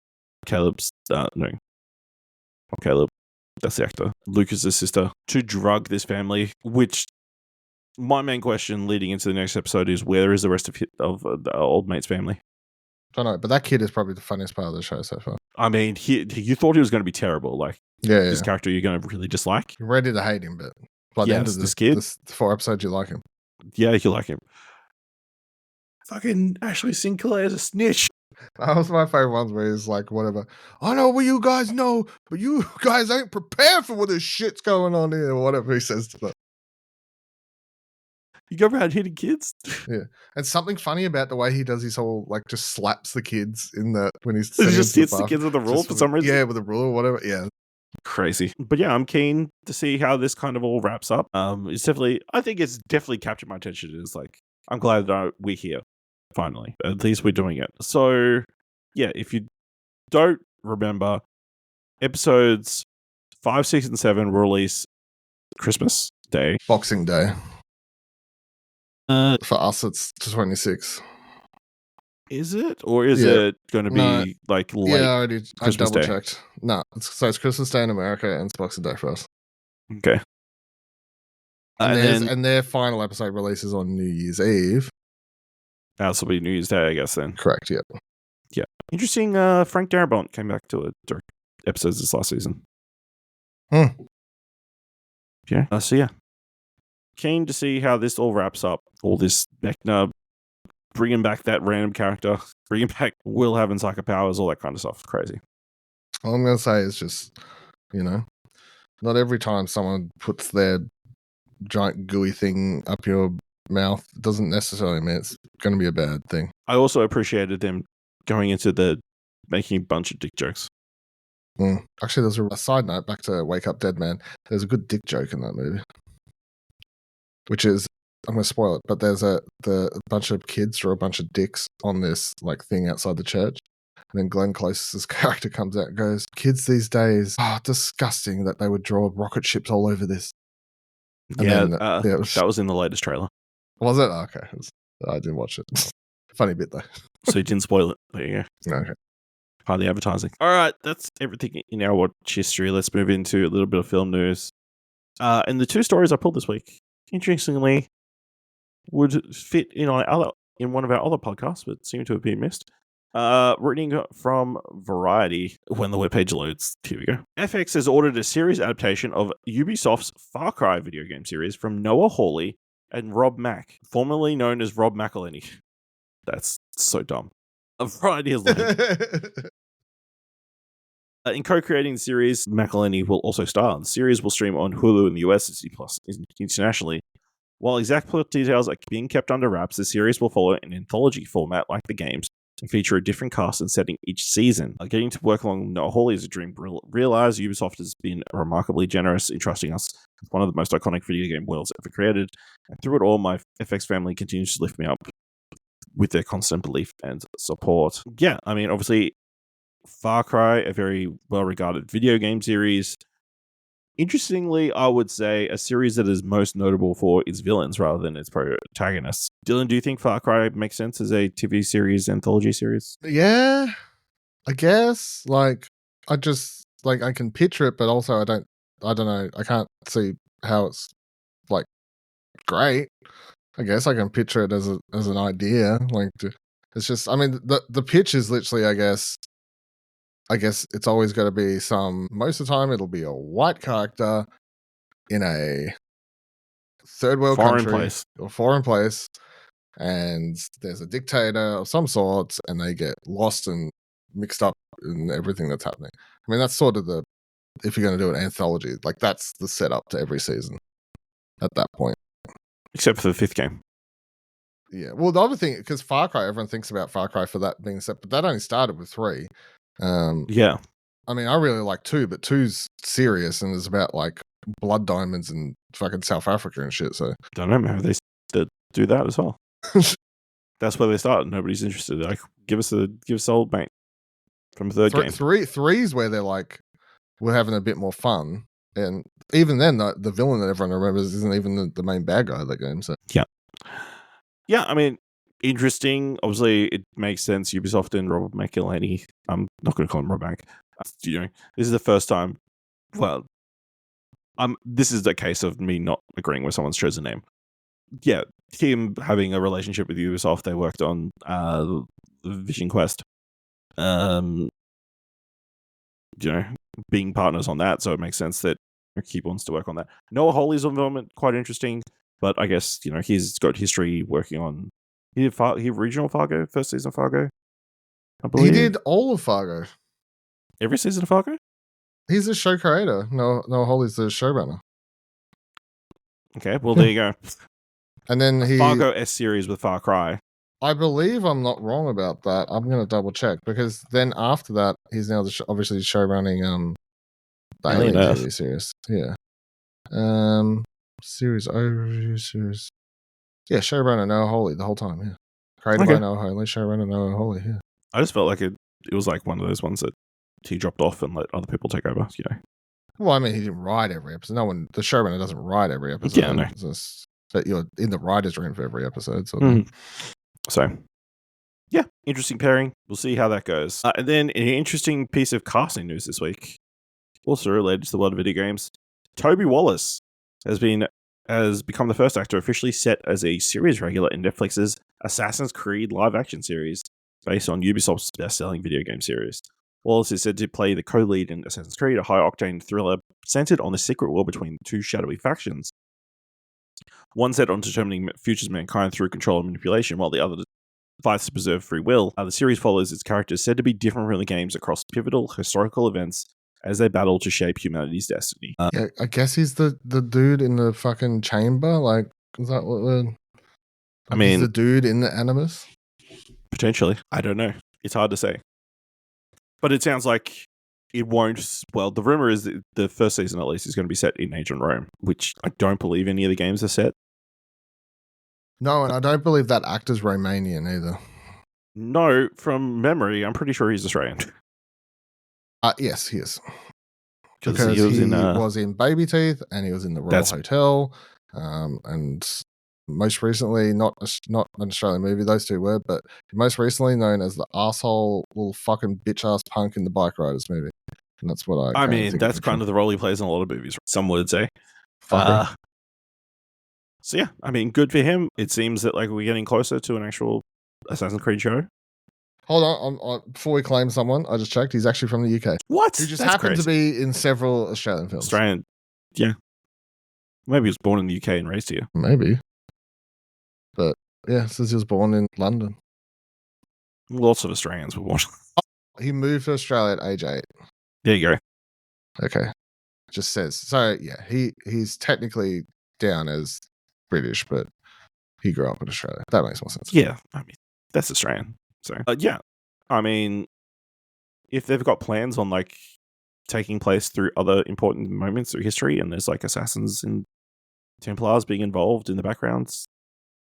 Caleb's not Caleb, that's the actor, Lucas's sister, to drug this family. Which my main question leading into the next episode is, where is the rest of the old mate's family? I don't know, but that kid is probably the funniest part of the show so far. I mean, you thought he was going to be terrible, like this character you're going to really dislike. You're ready to hate him, but by the end of this kid, this 4 episodes, you like him. Yeah, you like him. Fucking Ashley Sinclair's a snitch. That was my favorite ones where he's like, whatever. I know what you guys know, but you guys ain't prepared for what this shit's going on here, or whatever he says to them. You go around hitting kids? Yeah. And something funny about the way he does his whole, just slaps the kids when he's he just hits the kids with a rule for some reason? Yeah, with a rule or whatever. Yeah. Crazy. But yeah, I'm keen to see how this kind of all wraps up. I think it's definitely captured my attention. It's like, I'm glad that we're here. Finally, at least we're doing it. So, yeah, if you don't remember, episodes 5, 6, and 7 will release Christmas Day, Boxing Day. For us, it's 26. Is it, or is it going to be late? Yeah, I Christmas double Day? checked. No, it's Christmas Day in America and it's Boxing Day for us. Okay. And their final episode releases on New Year's Eve. This will be New Year's Day, I guess, then. Correct, yeah. Yeah. Interesting, Frank Darabont came back to direct episodes this last season. Yeah. So, yeah. Keen to see how this all wraps up. All this Vecna, bringing back that random character, bringing back Will having psycho powers, all that kind of stuff. Crazy. All I'm going to say is just, not every time someone puts their giant gooey thing up your mouth doesn't necessarily mean it's going to be a bad thing. I also appreciated them going into making a bunch of dick jokes. Actually, there's a side note back to Wake Up Dead Man. There's a good dick joke in that movie, which is, I'm going to spoil it, but there's a bunch of kids draw a bunch of dicks on this thing outside the church. And then Glenn Close's character comes out and goes, kids these days, disgusting that they would draw rocket ships all over this. And that was in the latest trailer. Was it? Okay. I didn't watch it. Funny bit, though. So you didn't spoil it. There you go. Okay. Part of the advertising. All right. That's everything in our watch history. Let's move into a little bit of film news. And the 2 stories I pulled this week, interestingly, would fit in one of our other podcasts, but seem to have been missed. Reading from Variety, when the webpage loads, here we go. FX has ordered a series adaptation of Ubisoft's Far Cry video game series from Noah Hawley and Rob Mack, formerly known as Rob McElhenney. That's so dumb. A Variety is like... in co-creating the series, McElhenney will also star. The series will stream on Hulu in the US and C+ internationally. While exact plot details are being kept under wraps, the series will follow an anthology format like the games and feature a different cast and setting each season. Getting to work along Noah Hawley is a dream realized. Ubisoft has been remarkably generous in trusting us with one of the most iconic video game worlds ever created. And through it all, my FX family continues to lift me up with their constant belief and support. Yeah, I mean, obviously, Far Cry, a very well-regarded video game series. Interestingly, I would say a series that is most notable for its villains rather than its protagonists. Dylan, do you think Far Cry makes sense as a TV series, anthology series? Yeah, I guess. Like, I just I can picture it, but also I don't know. I can't see how it's like great. I guess I can picture it as an idea. It's just, I mean, the pitch is literally, I guess it's always got to be most of the time it'll be a white character in a third world country or foreign place, and there's a dictator of some sort, and they get lost and mixed up in everything that's happening. I mean, that's sort of if you're going to do an anthology, like that's the setup to every season at that point. Except for the 5th game. Yeah. Well, the other thing, because Far Cry, everyone thinks about Far Cry for that being set, but that only started with 3. Yeah. I mean, I really like 2, but 2's serious and is about like blood diamonds and fucking South Africa and shit. So don't know, maybe they do that as well. That's where they start. Nobody's interested. Like, give us old mate from the 3rd game. 3's where they're like, we're having a bit more fun, and even then, the villain that everyone remembers isn't even the main bad guy of that game. So yeah. I mean, interesting. Obviously, it makes sense. Ubisoft and Robert McElhenney. I'm not going to call him Rob Mack. This is the first time. Well, this is the case of me not agreeing with someone's chosen name. Yeah, him having a relationship with Ubisoft. They worked on Vision Quest. Being partners on that, so it makes sense that he wants to work on that. Noah Hawley's involvement quite interesting, but I guess he's got history working on. He did original Fargo, first season of Fargo. I believe he did all of Fargo. Every season of Fargo. He's the show creator. Noah Hawley's the showrunner. Okay, well there you go. And then Fargo S series with Far Cry. I believe I'm not wrong about that. I'm going to double check, because then after that, he's now obviously showrunning the Alien TV series. Yeah. Series overview series. Yeah, showrunner Noah Hawley the whole time. Yeah. Created by Noah Hawley, showrunner Noah Hawley. Yeah. I just felt like it was like one of those ones that he dropped off and let other people take over. Well, I mean, he didn't write every episode. The showrunner doesn't write every episode. Yeah, no. But you're in the writer's room for every episode. So, yeah, interesting pairing. We'll see how that goes. And then an interesting piece of casting news this week, also related to the world of video games. Toby Wallace has become the first actor officially set as a series regular in Netflix's Assassin's Creed live-action series based on Ubisoft's best-selling video game series. Wallace is said to play the co-lead in Assassin's Creed, a high-octane thriller centered on the secret war between two shadowy factions. One set on determining futures mankind through control and manipulation, while the other fights to preserve free will. The series follows its characters said to be different from the games across pivotal historical events as they battle to shape humanity's destiny. Yeah, I guess he's the dude in the fucking chamber. Like, is that what we're... I mean, he's the dude in the Animus? Potentially. I don't know. It's hard to say. But it sounds like it won't... Well, the rumor is that the first season, at least, is going to be set in ancient Rome, which I don't believe any of the games are set. No, and I don't believe that actor's Romanian either. No, from memory, I'm pretty sure he's Australian. Yes, he is. Because he was in Baby Teeth, and he was in the Royal Hotel, and most recently, not an Australian movie, those two were, but most recently known as the arsehole little fucking bitch-ass punk in the Bike Riders movie. And that's what I mean, that's kind of the role he plays in a lot of movies, some would say. So yeah, I mean, good for him. It seems that like we're getting closer to an actual Assassin's Creed show. Hold on, before we claim someone, I just checked. He's actually from the UK. What? He just That's happened to crazy. be in several Australian films. Australian. Yeah. Maybe he was born in the UK and raised here. Maybe. But yeah, it says he was born in London. Lots of Australians were born. He moved to Australia at age 8. There you go. Okay. Just says. So yeah, he's technically down as British, but he grew up in Australia. That makes more sense. Yeah. I mean, that's Australian. So, yeah. I mean, if they've got plans on like taking place through other important moments through history and there's like assassins and Templars being involved in the backgrounds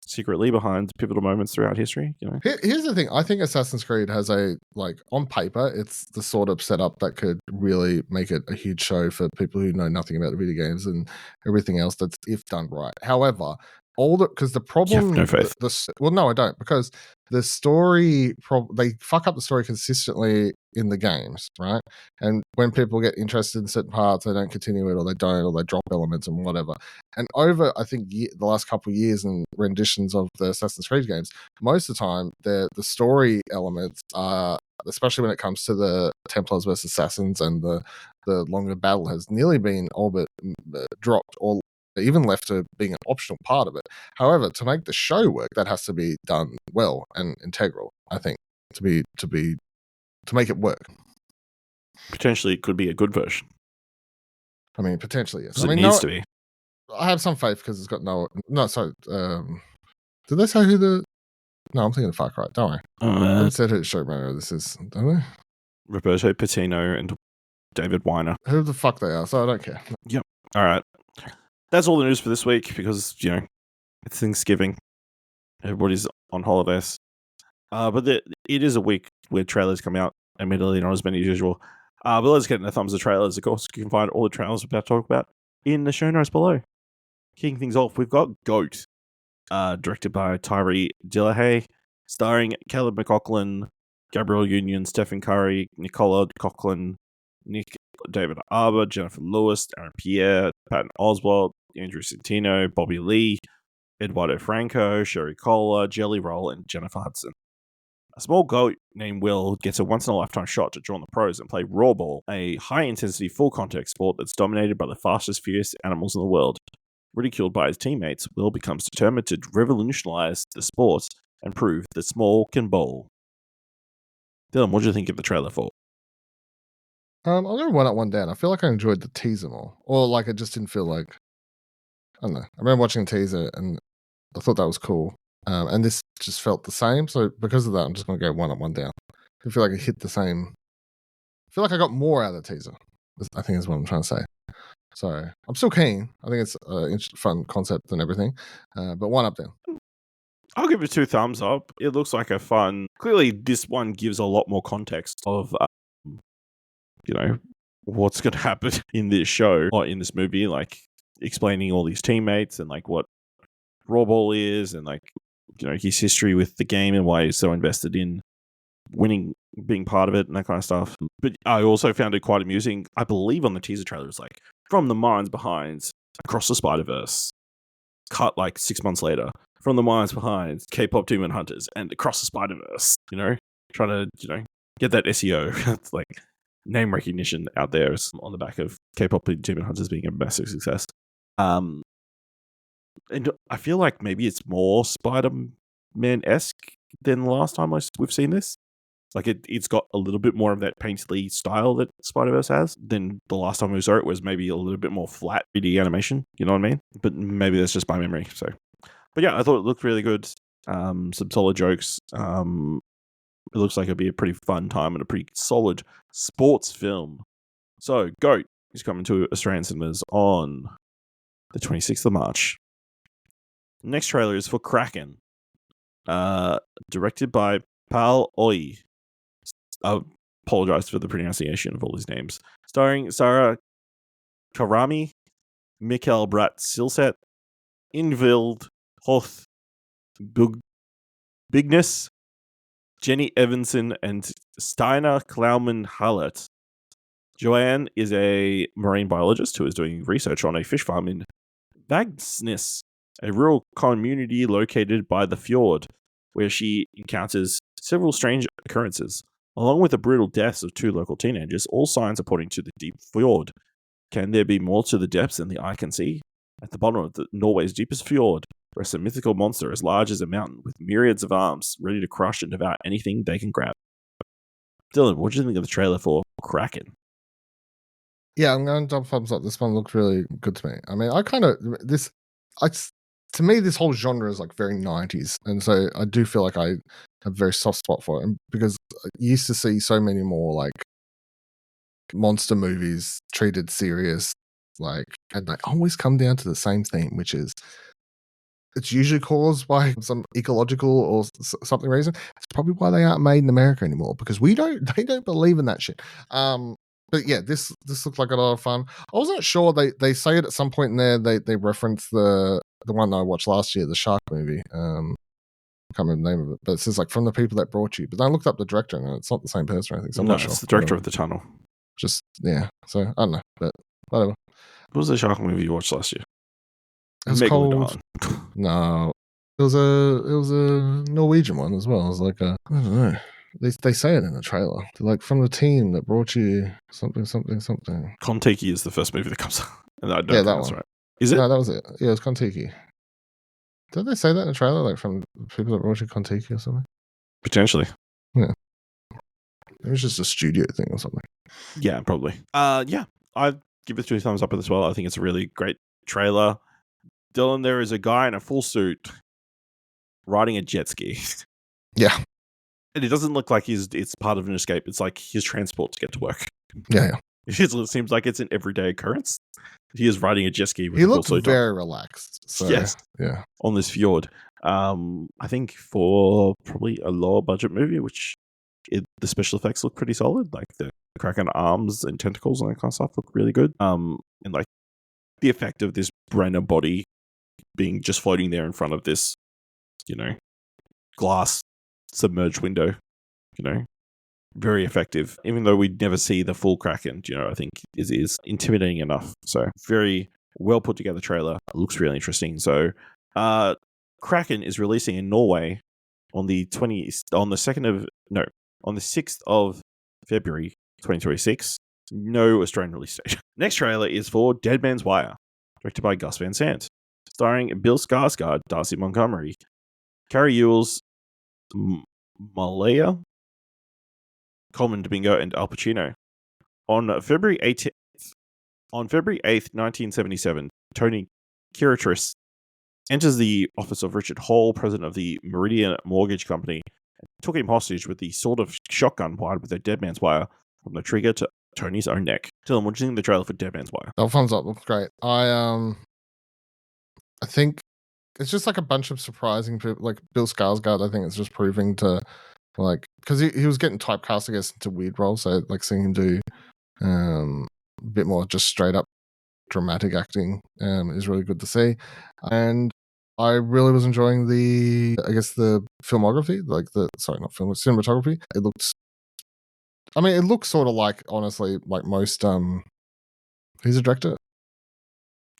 secretly behind pivotal moments throughout history, you know. Here's the thing. I think Assassin's Creed has on paper, it's the sort of setup that could really make it a huge show for people who know nothing about the video games and everything else. That's if done right. However, because the problem, You have no faith. Well, no, I don't, because the story, they fuck up the story consistently in the games, right? And when people get interested in certain parts, they don't continue it, or they don't, or they drop elements and whatever. And over, I think, the last couple of years and renditions of the Assassin's Creed games, most of the time, the story elements are, especially when it comes to the Templars versus Assassins and the longer battle, has nearly been all but dropped, or even left to being an optional part of it. However, to make the show work, that has to be done well and integral, I think, to make it work. Potentially, it could be a good version. I mean, potentially, yes. Because I mean, it needs to be. I have some faith because it's got sorry. Did they say who the? No, I'm thinking of Far Cry. Don't worry. They said who the showrunner this is, don't they? Roberto Patino and David Weiner. Who the fuck they are? So I don't care. Yep. All right. That's all the news for this week because, you know, it's Thanksgiving. Everybody's on holidays. But it is a week where trailers come out, admittedly not as many as usual. But let's get into thumbs of trailers. Of course, you can find all the trailers we're about to talk about in the show notes below. Kicking things off, we've got Goat, directed by Tyree Dillahay, starring Caleb McLaughlin, Gabrielle Union, Stephen Curry, Nicola Coughlin, Nick David Arbor, Jennifer Lewis, Aaron Pierre, Patton Oswalt, Andrew Centino, Bobby Lee, Eduardo Franco, Sherry Cola, Jelly Roll, and Jennifer Hudson. A small goat named Will gets a once-in-a-lifetime shot to join the pros and play Rawball, a high-intensity, full-contact sport that's dominated by the fastest, fiercest animals in the world. Ridiculed by his teammates, Will becomes determined to revolutionize the sport and prove that small can bowl. Dylan, what do you think of the trailer for? I'm going to run up one down. I feel like I enjoyed the teaser more. Or like it just didn't feel like, I don't know. I remember watching the teaser and I thought that was cool. And this just felt the same. So because of that, I'm just going to go one up, one down. I feel like it hit the same. I feel like I got more out of the teaser, I think is what I'm trying to say. So I'm still keen. I think it's a fun concept and everything. But one up down. I'll give it 2 thumbs up. It looks like a fun... Clearly, this one gives a lot more context of, you know, what's going to happen in this show or in this movie, like explaining all these teammates and like what Rawball is and like, you know, his history with the game and why he's so invested in winning, being part of it and that kind of stuff. But I also found it quite amusing. I believe on the teaser trailer, it's like from the minds behind Across the Spider-Verse, cut like 6 months later. From the minds behind K-pop Demon Hunters and Across the Spider-Verse, you know, trying to, you know, get that SEO, it's like name recognition out there on the back of K-pop Demon Hunters being a massive success. And I feel like maybe it's more Spider-Man-esque than the last time we've seen this. Like it's got a little bit more of that painterly style that Spider-Verse has than the last time we saw it was maybe a little bit more flat 3D animation, you know what I mean? But maybe that's just my memory, so... But yeah, I thought it looked really good. Some solid jokes. It looks like it'll be a pretty fun time and a pretty solid sports film. So, Goat is coming to Australian cinemas on the 26th of March. Next trailer is for Kraken. Directed by Pal Oi. I apologize for the pronunciation of all these names. Starring Sarah Karami, Mikael Bratt Silset, Invild Hoth Bigness, Jenny Evanson, and Steiner Klauman Hallett. Joanne is a marine biologist who is doing research on a fish farm in Vagsnes, a rural community located by the fjord, where she encounters several strange occurrences. Along with the brutal deaths of 2 local teenagers, all signs are pointing to the deep fjord. Can there be more to the depths than the eye can see? At the bottom of Norway's deepest fjord rests a mythical monster as large as a mountain with myriads of arms, ready to crush and devour anything they can grab. Dylan, what do you think of the trailer for Kraken? Yeah, I'm going to double thumbs up. This one looked really good to me. I mean, to me, this whole genre is like very 90s. And so I do feel like I have a very soft spot for it. And because I used to see so many more like monster movies treated serious, and they always come down to the same theme, which is it's usually caused by some ecological or something reason. It's probably why they aren't made in America anymore, because they don't believe in that shit. But yeah, this looked like a lot of fun. I wasn't sure. They say it at some point in there. They reference the one I watched last year, the shark movie. I can't remember the name of it, but it says like from the people that brought you. But then I looked up the director, and it's not the same person or anything. So I'm not sure. It's the director of The Tunnel. Just So I don't know, but whatever. What was the shark movie you watched last year? It was called. No, it was a Norwegian one as well. It was like I don't know. They say it in the trailer. They're like from the team that brought you something. Kon-Tiki is the first movie that comes up. And I don't Yeah, think that that's one. right. Is it? No, that was it. Yeah, it was Kon-Tiki. Did they say that in the trailer? Like from people that brought you Kon-Tiki or something? Potentially. Yeah. It was just a studio thing or something. Yeah, probably. Yeah, I'd give it 2 thumbs up as well. I think it's a really great trailer. Dylan, there is a guy in a full suit riding a jet ski. Yeah. And it doesn't look like it's part of an escape. It's like his transport to get to work. Yeah. It seems like it's an everyday occurrence. He is riding a jet ski with he a full looked suit very relaxed. So, yes. Yeah. On this fjord. I think for probably a lower budget movie, which the special effects look pretty solid. Like the Kraken arms and tentacles and that kind of stuff look really good. And like the effect of this brainer body being just floating there in front of this, glass submerged window, very effective. Even though we'd never see the full Kraken, I think is intimidating enough. So very well put together trailer. It looks really interesting. So Kraken is releasing in Norway on the 6th of February 2026. No Australian release date. Next trailer is for Dead Man's Wire, directed by Gus Van Sant, starring Bill Skarsgård, Darcy Montgomery, Carrie Ewells, Malaya, Coleman Domingo, and Al Pacino. On February 8th, 1977, Tony Kiritris enters the office of Richard Hall, president of the Meridian Mortgage Company, and took him hostage with the sort of shotgun wired with a Dead Man's Wire from the trigger to Tony's own neck. Dylan, what do you think of the trailer for Dead Man's Wire? Oh, thumbs up. Looks great. I think it's just like a bunch of surprising people. Like Bill Skarsgård, I think it's just proving to because he was getting typecast, I guess, into weird roles. So like seeing him do a bit more just straight up dramatic acting is really good to see. And I really was enjoying the filmography, cinematography. It looks sort of like, honestly, like most who's the director?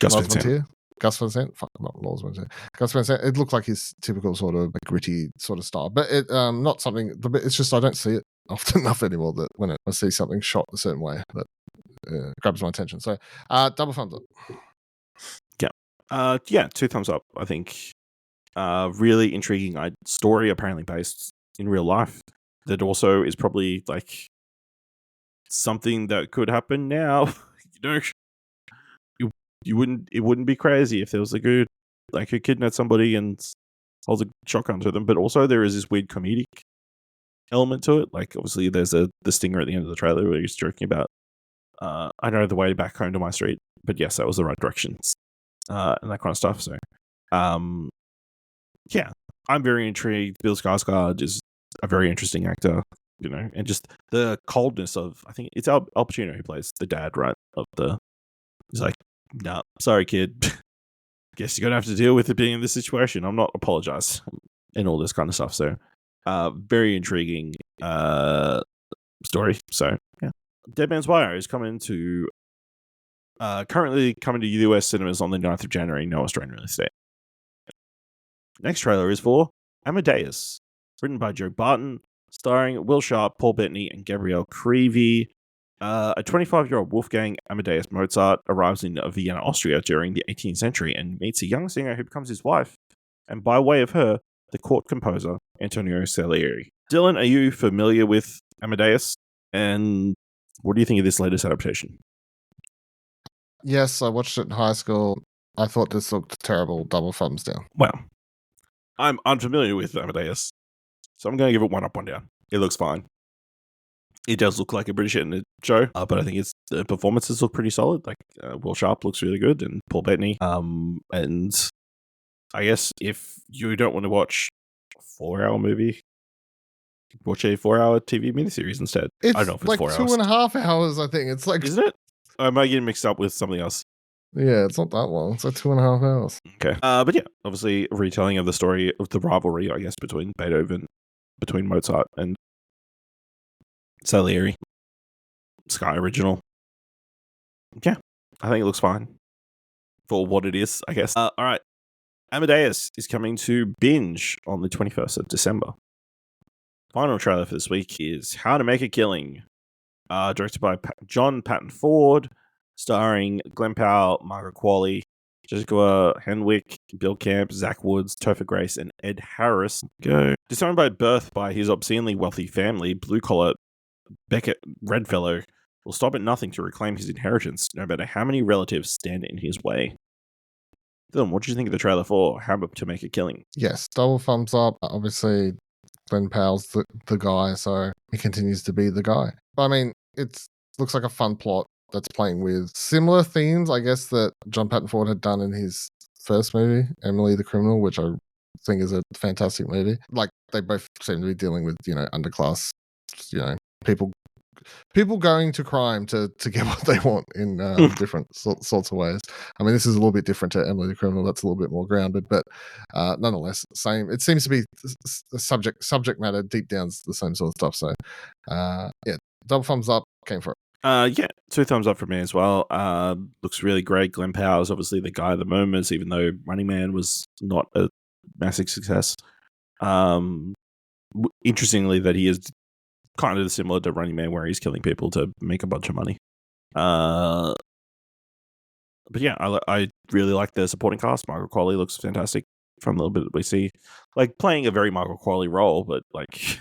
Gus Van Sant. Gus Van Sant? Fuck, not Lars Van Sant. Gus Van Sant. It looked like his typical sort of gritty sort of style, but it not something. It's just I don't see it often enough anymore that when I see something shot a certain way that grabs my attention. So, double thumbs up. Yeah, 2 thumbs up. I think really intriguing story, apparently based in real life. That also is probably like something that could happen now. It wouldn't be crazy if there was a dude like who kidnapped somebody and holds a shotgun to them. But also there is this weird comedic element to it. Like obviously there's the stinger at the end of the trailer where he's joking about I know the way back home to my street, but yes, that was the right directions and that kind of stuff. So yeah, I'm very intrigued. Bill Skarsgård is a very interesting actor, and just the coldness of, I think it's Al Pacino who plays the dad, right? He's like, nah, sorry, kid. Guess you're going to have to deal with it being in this situation. I'm not apologize and all this kind of stuff. So, very intriguing story. So, yeah. Dead Man's Wire is currently coming to US cinemas on the 9th of January. No Australian release date. Next trailer is for Amadeus, written by Joe Barton, starring Will Sharp, Paul Bettany, and Gabrielle Creevy. A 25-year-old Wolfgang Amadeus Mozart arrives in Vienna, Austria during the 18th century and meets a young singer who becomes his wife, and by way of her, the court composer, Antonio Salieri. Dylan, are you familiar with Amadeus? And what do you think of this latest adaptation? Yes, I watched it in high school. I thought this looked terrible. Double thumbs down. Well, I'm unfamiliar with Amadeus, so I'm going to give it 1 up, 1 down. It looks fine. It does look like a British show, but I think the performances look pretty solid. Like Will Sharp looks really good, and Paul Bettany. And I guess if you don't want to watch a 4-hour movie, watch a 4-hour TV miniseries instead. It's I don't know if it's like 4 2 hours. and a half hours, I think. It's like, Isn't it? Or am I getting mixed up with something else? yeah, it's not that long. It's like 2.5 hours. Okay. But yeah, obviously a retelling of the story of the rivalry, I guess, between Mozart and Salieri. Sky original. Yeah, I think it looks fine for what it is, I guess. All right. Amadeus is coming to binge on the 21st of December. Final trailer for this week is How to Make a Killing, directed by John Patton Ford, starring Glenn Powell, Margaret Qualley, Jessica Henwick, Bill Camp, Zach Woods, Topher Grace, and Ed Harris. Go. Disowned by birth by his obscenely wealthy family, blue-collar Beckett Redfellow will stop at nothing to reclaim his inheritance, no matter how many relatives stand in his way. Dylan, what do you think of the trailer for How to Make a Killing? Yes, double thumbs up. Obviously, Glenn Powell's the guy, so he continues to be the guy. But I mean, it looks like a fun plot that's playing with similar themes, I guess, that John Patton Ford had done in his first movie, Emily the Criminal, which I think is a fantastic movie. Like, they both seem to be dealing with, underclass, people going to crime to get what they want in different sorts of ways. I mean, this is a little bit different to Emily the Criminal. That's a little bit more grounded, but nonetheless, same. It seems to be the subject matter deep down's the same sort of stuff. So, yeah, double thumbs up. Came for it. Yeah, 2 thumbs up from me as well. Looks really great. Glenn Powell is obviously the guy at the moment, even though Running Man was not a massive success. Interestingly, that he is kind of similar to Running Man, where he's killing people to make a bunch of money. But yeah, I really like the supporting cast. Margaret Qualley looks fantastic from the little bit that we see. Like, playing a very Margaret Qualley role, but like,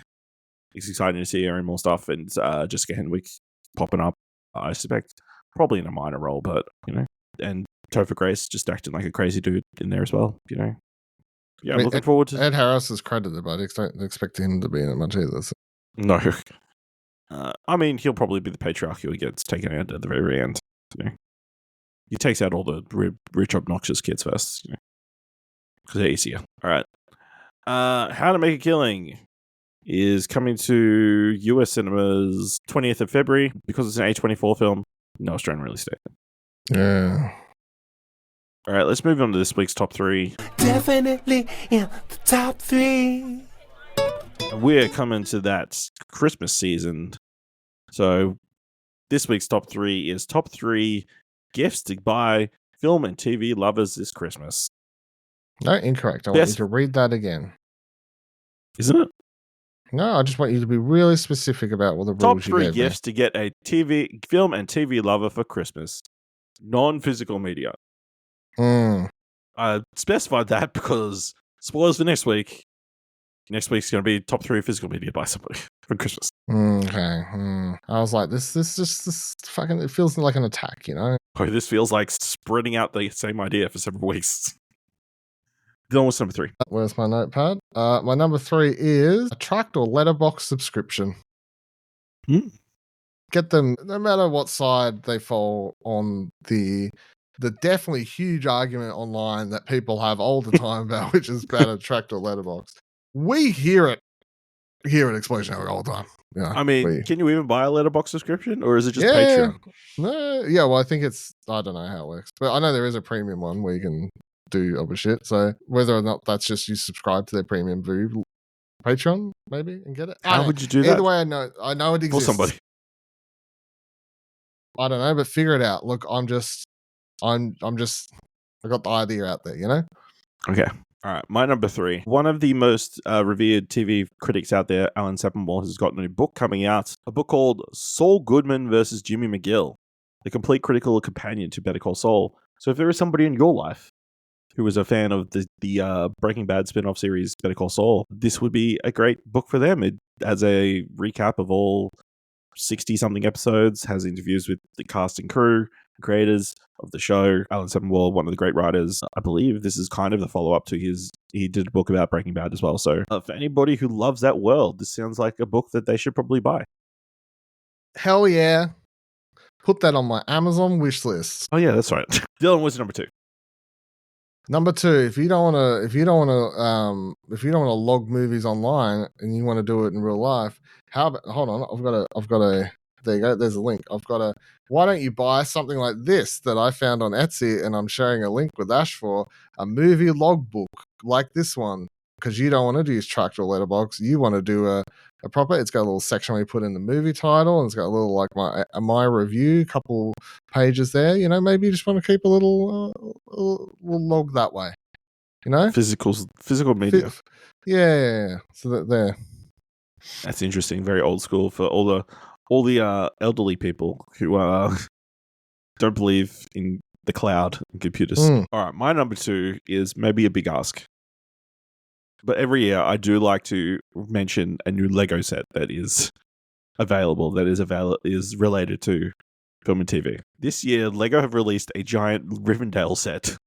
it's exciting to see her in more stuff. And Jessica Henwick popping up, I suspect, probably in a minor role, but and Topher Grace just acting like a crazy dude in there as well. Yeah, I mean, I'm looking forward to. Ed Harris is credited, but I don't expect him to be in it much either. So. No. I mean, he'll probably be the patriarch who gets taken out at the very end. He takes out all the rich, obnoxious kids first, because they're easier. All right. How to Make a Killing is coming to US cinemas 20th of February. Because it's an A24 film, no Australian release date. Yeah. All right, let's move on to this week's top 3. Definitely in the top 3. We're coming to that Christmas season. So this week's top 3 is top 3 gifts to buy film and TV lovers this Christmas. No, incorrect. I want you to read that again. Isn't it? No, I just want you to be really specific about what the rules Top 3 you gave gifts to get a film and TV lover for Christmas. Non-physical media. I specified that because, spoilers for next week, next week's going to be top 3 physical media by somebody for Christmas. Okay. I was like, this fucking, it feels like an attack, Oh, this feels like spreading out the same idea for several weeks. Dylan, what's number 3? Where's my notepad? My number 3 is a Trakt or letterbox subscription. Get them, no matter what side they fall on the definitely huge argument online that people have all the time about which is better, Trakt or letterbox. We hear it here at Explosion Hour all the time. Yeah, I mean, can you even buy a letterbox subscription, or is it just Patreon? No, yeah, well, I think I don't know how it works, but I know there is a premium one where you can do other shit. So whether or not that's just you subscribe to their premium Patreon, maybe, and get it. How would you do that? Either way, I know it exists. For somebody. I don't know, but figure it out. Look, I got the idea out there, Okay. All right, my number 3. One of the most revered TV critics out there, Alan Sepinwall, has got a new book coming out. A book called Saul Goodman versus Jimmy McGill, the complete critical companion to Better Call Saul. So if there is somebody in your life who is a fan of the Breaking Bad spin-off series Better Call Saul, this would be a great book for them. It has a recap of all 60-something episodes, has interviews with the cast and crew, creators of the show. Alan Sepinwall, one of the great writers. I believe this is kind of the follow-up to he did a book about Breaking Bad as well. So for anybody who loves that world, this sounds like a book that they should probably buy. Hell yeah. Put that on my Amazon wish list. Oh yeah, that's right. Dylan, what's number 2? Number 2, if you don't want to log movies online and you want to do it in real life, how about, hold on, I've got a there you go, there's a link. Why don't you buy something like this that I found on Etsy, and I'm sharing a link with Ash for, a movie logbook like this one, because you don't want to use Trakt or Letterboxd. You want to do a proper, it's got a little section where you put in the movie title, and it's got a little like my review, couple pages there. You know, maybe you just want to keep a little log that way. You know, Physical media. Yeah. So that there. That's interesting. Very old school for all the elderly people who don't believe in the cloud and computers. All right, my number 2 is maybe a big ask. But every year I do like to mention a new Lego set that is available, is related to film and TV. This year, Lego have released a giant Rivendell set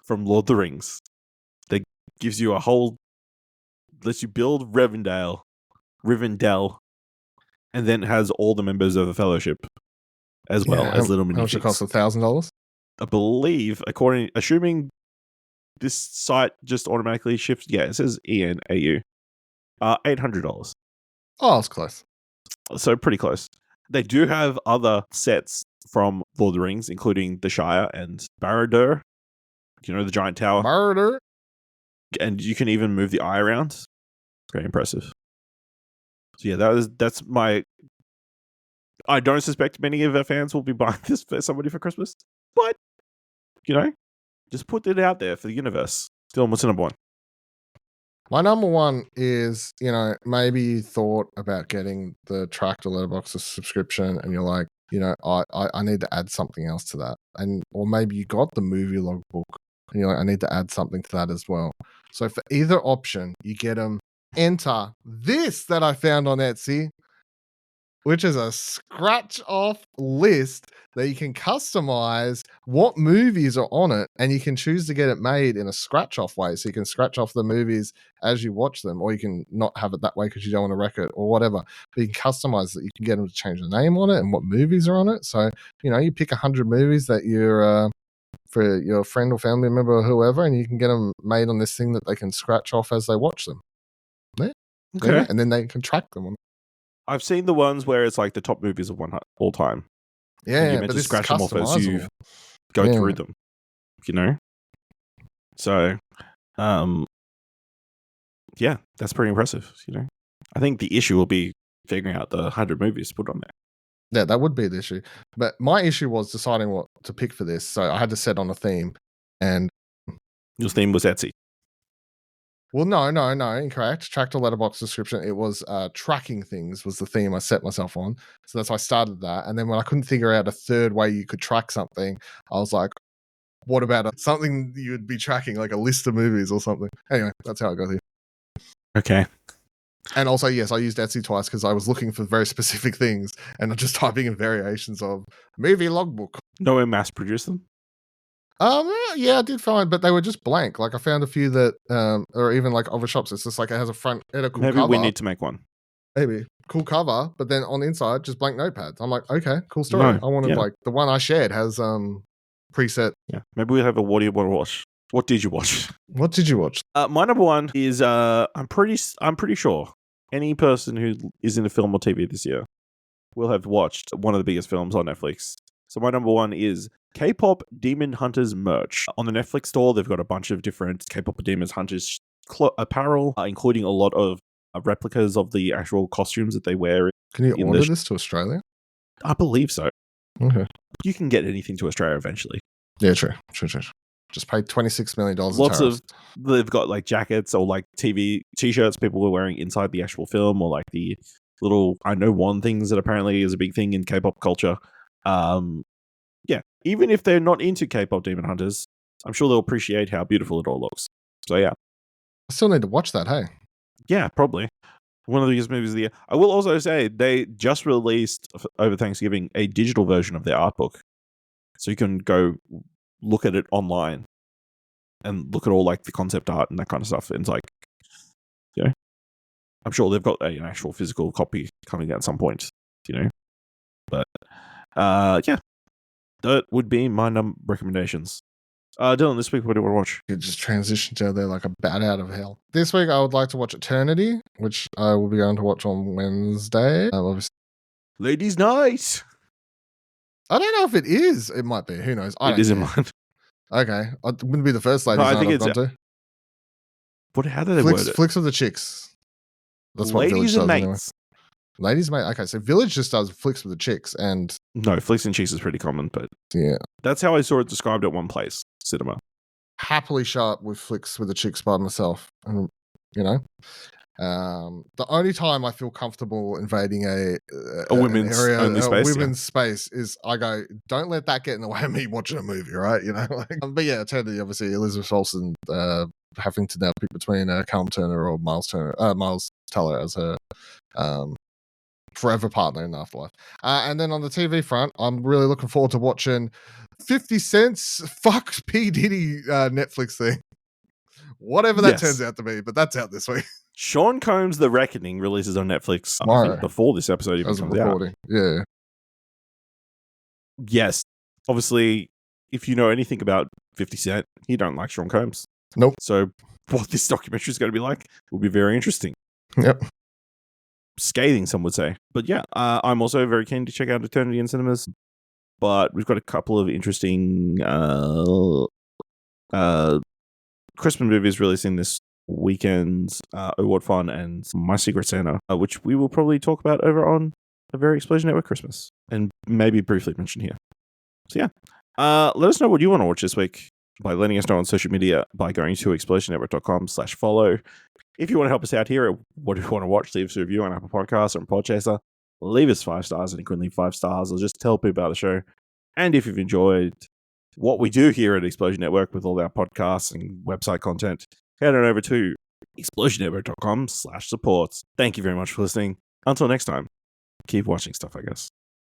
from Lord of the Rings that gives you lets you build Rivendell, and then has all the members of the Fellowship as well as little minifigs. How much it cost? $1,000? I believe, assuming this site just automatically shifts. Yeah, it says ENAU. $800. Oh, it's close. So pretty close. They do have other sets from Lord of the Rings, including the Shire and Barad-dûr. You know, the giant tower. Murder. And you can even move the eye around. It's very impressive. So yeah, that's my... I don't suspect many of our fans will be buying this for somebody for Christmas. But, you know, just put it out there for the universe. Dylan, what's the number 1? My number 1 is, you know, maybe you thought about getting the Trakt or Letterboxd subscription, and you're like, you know, I need to add something else to that. Or maybe you got the movie logbook, and you're like, I need to add something to that as well. So for either option, you get them. Enter this that I found on Etsy, which is a scratch-off list that you can customize what movies are on it, and you can choose to get it made in a scratch-off way. So you can scratch off the movies as you watch them, or you can not have it that way because you don't want to wreck it or whatever. But you can customize it. You can get them to change the name on it and what movies are on it. So, you know, you pick 100 movies that you're for your friend or family member or whoever, and you can get them made on this thing that they can scratch off as they watch them. Yeah. Okay. Yeah. And then they can track them on. I've seen the ones where it's like the top movies of all time. Yeah, and you're meant to scratch them off as you go through them. You know? So, yeah, that's pretty impressive, you know? I think the issue will be figuring out the 100 movies to put on there. Yeah, that would be the issue. But my issue was deciding what to pick for this. So I had to set on a theme. And your theme was Etsy. Well, no, incorrect. Trakt or Letterboxd description. It was tracking things was the theme I set myself on. So that's why I started that. And then when I couldn't figure out a third way you could track something, I was like, what about something you would be tracking, like a list of movies or something? Anyway, that's how I got here. Okay. And also, yes, I used Etsy twice because I was looking for very specific things and I'm just typing in variations of movie logbook. No one mass produced them? Yeah, I did find, but they were just blank. Like I found a few that, or even like other shops, it's just like it has a front, cool Maybe cover. we need to make one. Maybe cool cover, but then on the inside, just blank notepads. I'm like, okay, cool story. No, I wanted like the one I shared has preset. Yeah, maybe we have a what do you want to watch? What did you watch? What did you watch? My number 1 is I'm pretty sure any person who is into film or TV this year will have watched one of the biggest films on Netflix. So my number 1 is K-pop Demon Hunters merch. On the Netflix store, they've got a bunch of different K-pop Demon Hunters apparel, including a lot of replicas of the actual costumes that they wear. Can you order this to Australia? I believe so. Okay. You can get anything to Australia eventually. Yeah, true. Just paid $26 million. Lots of they've got like jackets or like TV t-shirts people were wearing inside the actual film, or like the little I know one things that apparently is a big thing in K-pop culture. Yeah, even if they're not into K-pop Demon Hunters, I'm sure they'll appreciate how beautiful it all looks. So yeah, I still need to watch that. Hey, yeah, probably one of the biggest movies of the year. I will also say they just released over Thanksgiving a digital version of their art book, so you can go look at it online and look at all like the concept art and that kind of stuff. And it's like, you know, I'm sure they've got an actual physical copy coming at some point, you know. But yeah, that would be my recommendations. Dylan, this week, what do you want to watch? it just transitioned out there like a bat out of hell. This week, I would like to watch Eternity, which I will be going to watch on Wednesday. Obviously, Ladies' Night. I don't know if it is. It might be. Who knows? I It don't is in care. mine. Okay, it wouldn't be the first ladies' I night think I've it's gone to. How do they word it? Flicks of the chicks. That's what Village Ladies does and anyway. mates. Ladies, mate. Okay, so Village just does flicks with the chicks, and No, Flicks and Cheese is pretty common, but yeah, that's how I saw it described at one place, cinema. happily show up with flicks with the chicks by myself, and you know, the only time I feel comfortable invading a women's an area, only space, women's space is I go, don't let that get in the way of me watching a movie, right? You know, like, but yeah, Eternity, obviously Elizabeth Olsen having to now pick between Callum Turner or Miles Teller as her forever partner in Afterlife. And then on the TV front, I'm really looking forward to watching 50 Cent's Fuck P. Diddy Netflix thing. Whatever that turns out to be, but that's out this week. Sean Combs' The Reckoning releases on Netflix, I think, before this episode even As comes recording. out. Yeah. Yes. Obviously, if you know anything about 50 Cent, you don't like Sean Combs. Nope. So what this documentary is going to be like will be very interesting. Yep. Scathing, some would say. But yeah, I'm also very keen to check out Eternity in cinemas. But we've got a couple of interesting Christmas movies releasing this weekend. Oh What Fun and My Secret Santa, which we will probably talk about over on a very Explosion Network Christmas and maybe briefly mention here. So yeah, let us know what you want to watch this week by letting us know on social media by going to explosionnetwork.com/follow. If you want to help us out here, what do you want to watch? Leave us a review on Apple Podcasts or on Podchaser. Leave us 5 stars, and you can leave 5 stars, or just tell people about the show. And if you've enjoyed what we do here at Explosion Network with all our podcasts and website content, head on over to explosionnetwork.com/support. Thank you very much for listening. Until next time, keep watching stuff, I guess.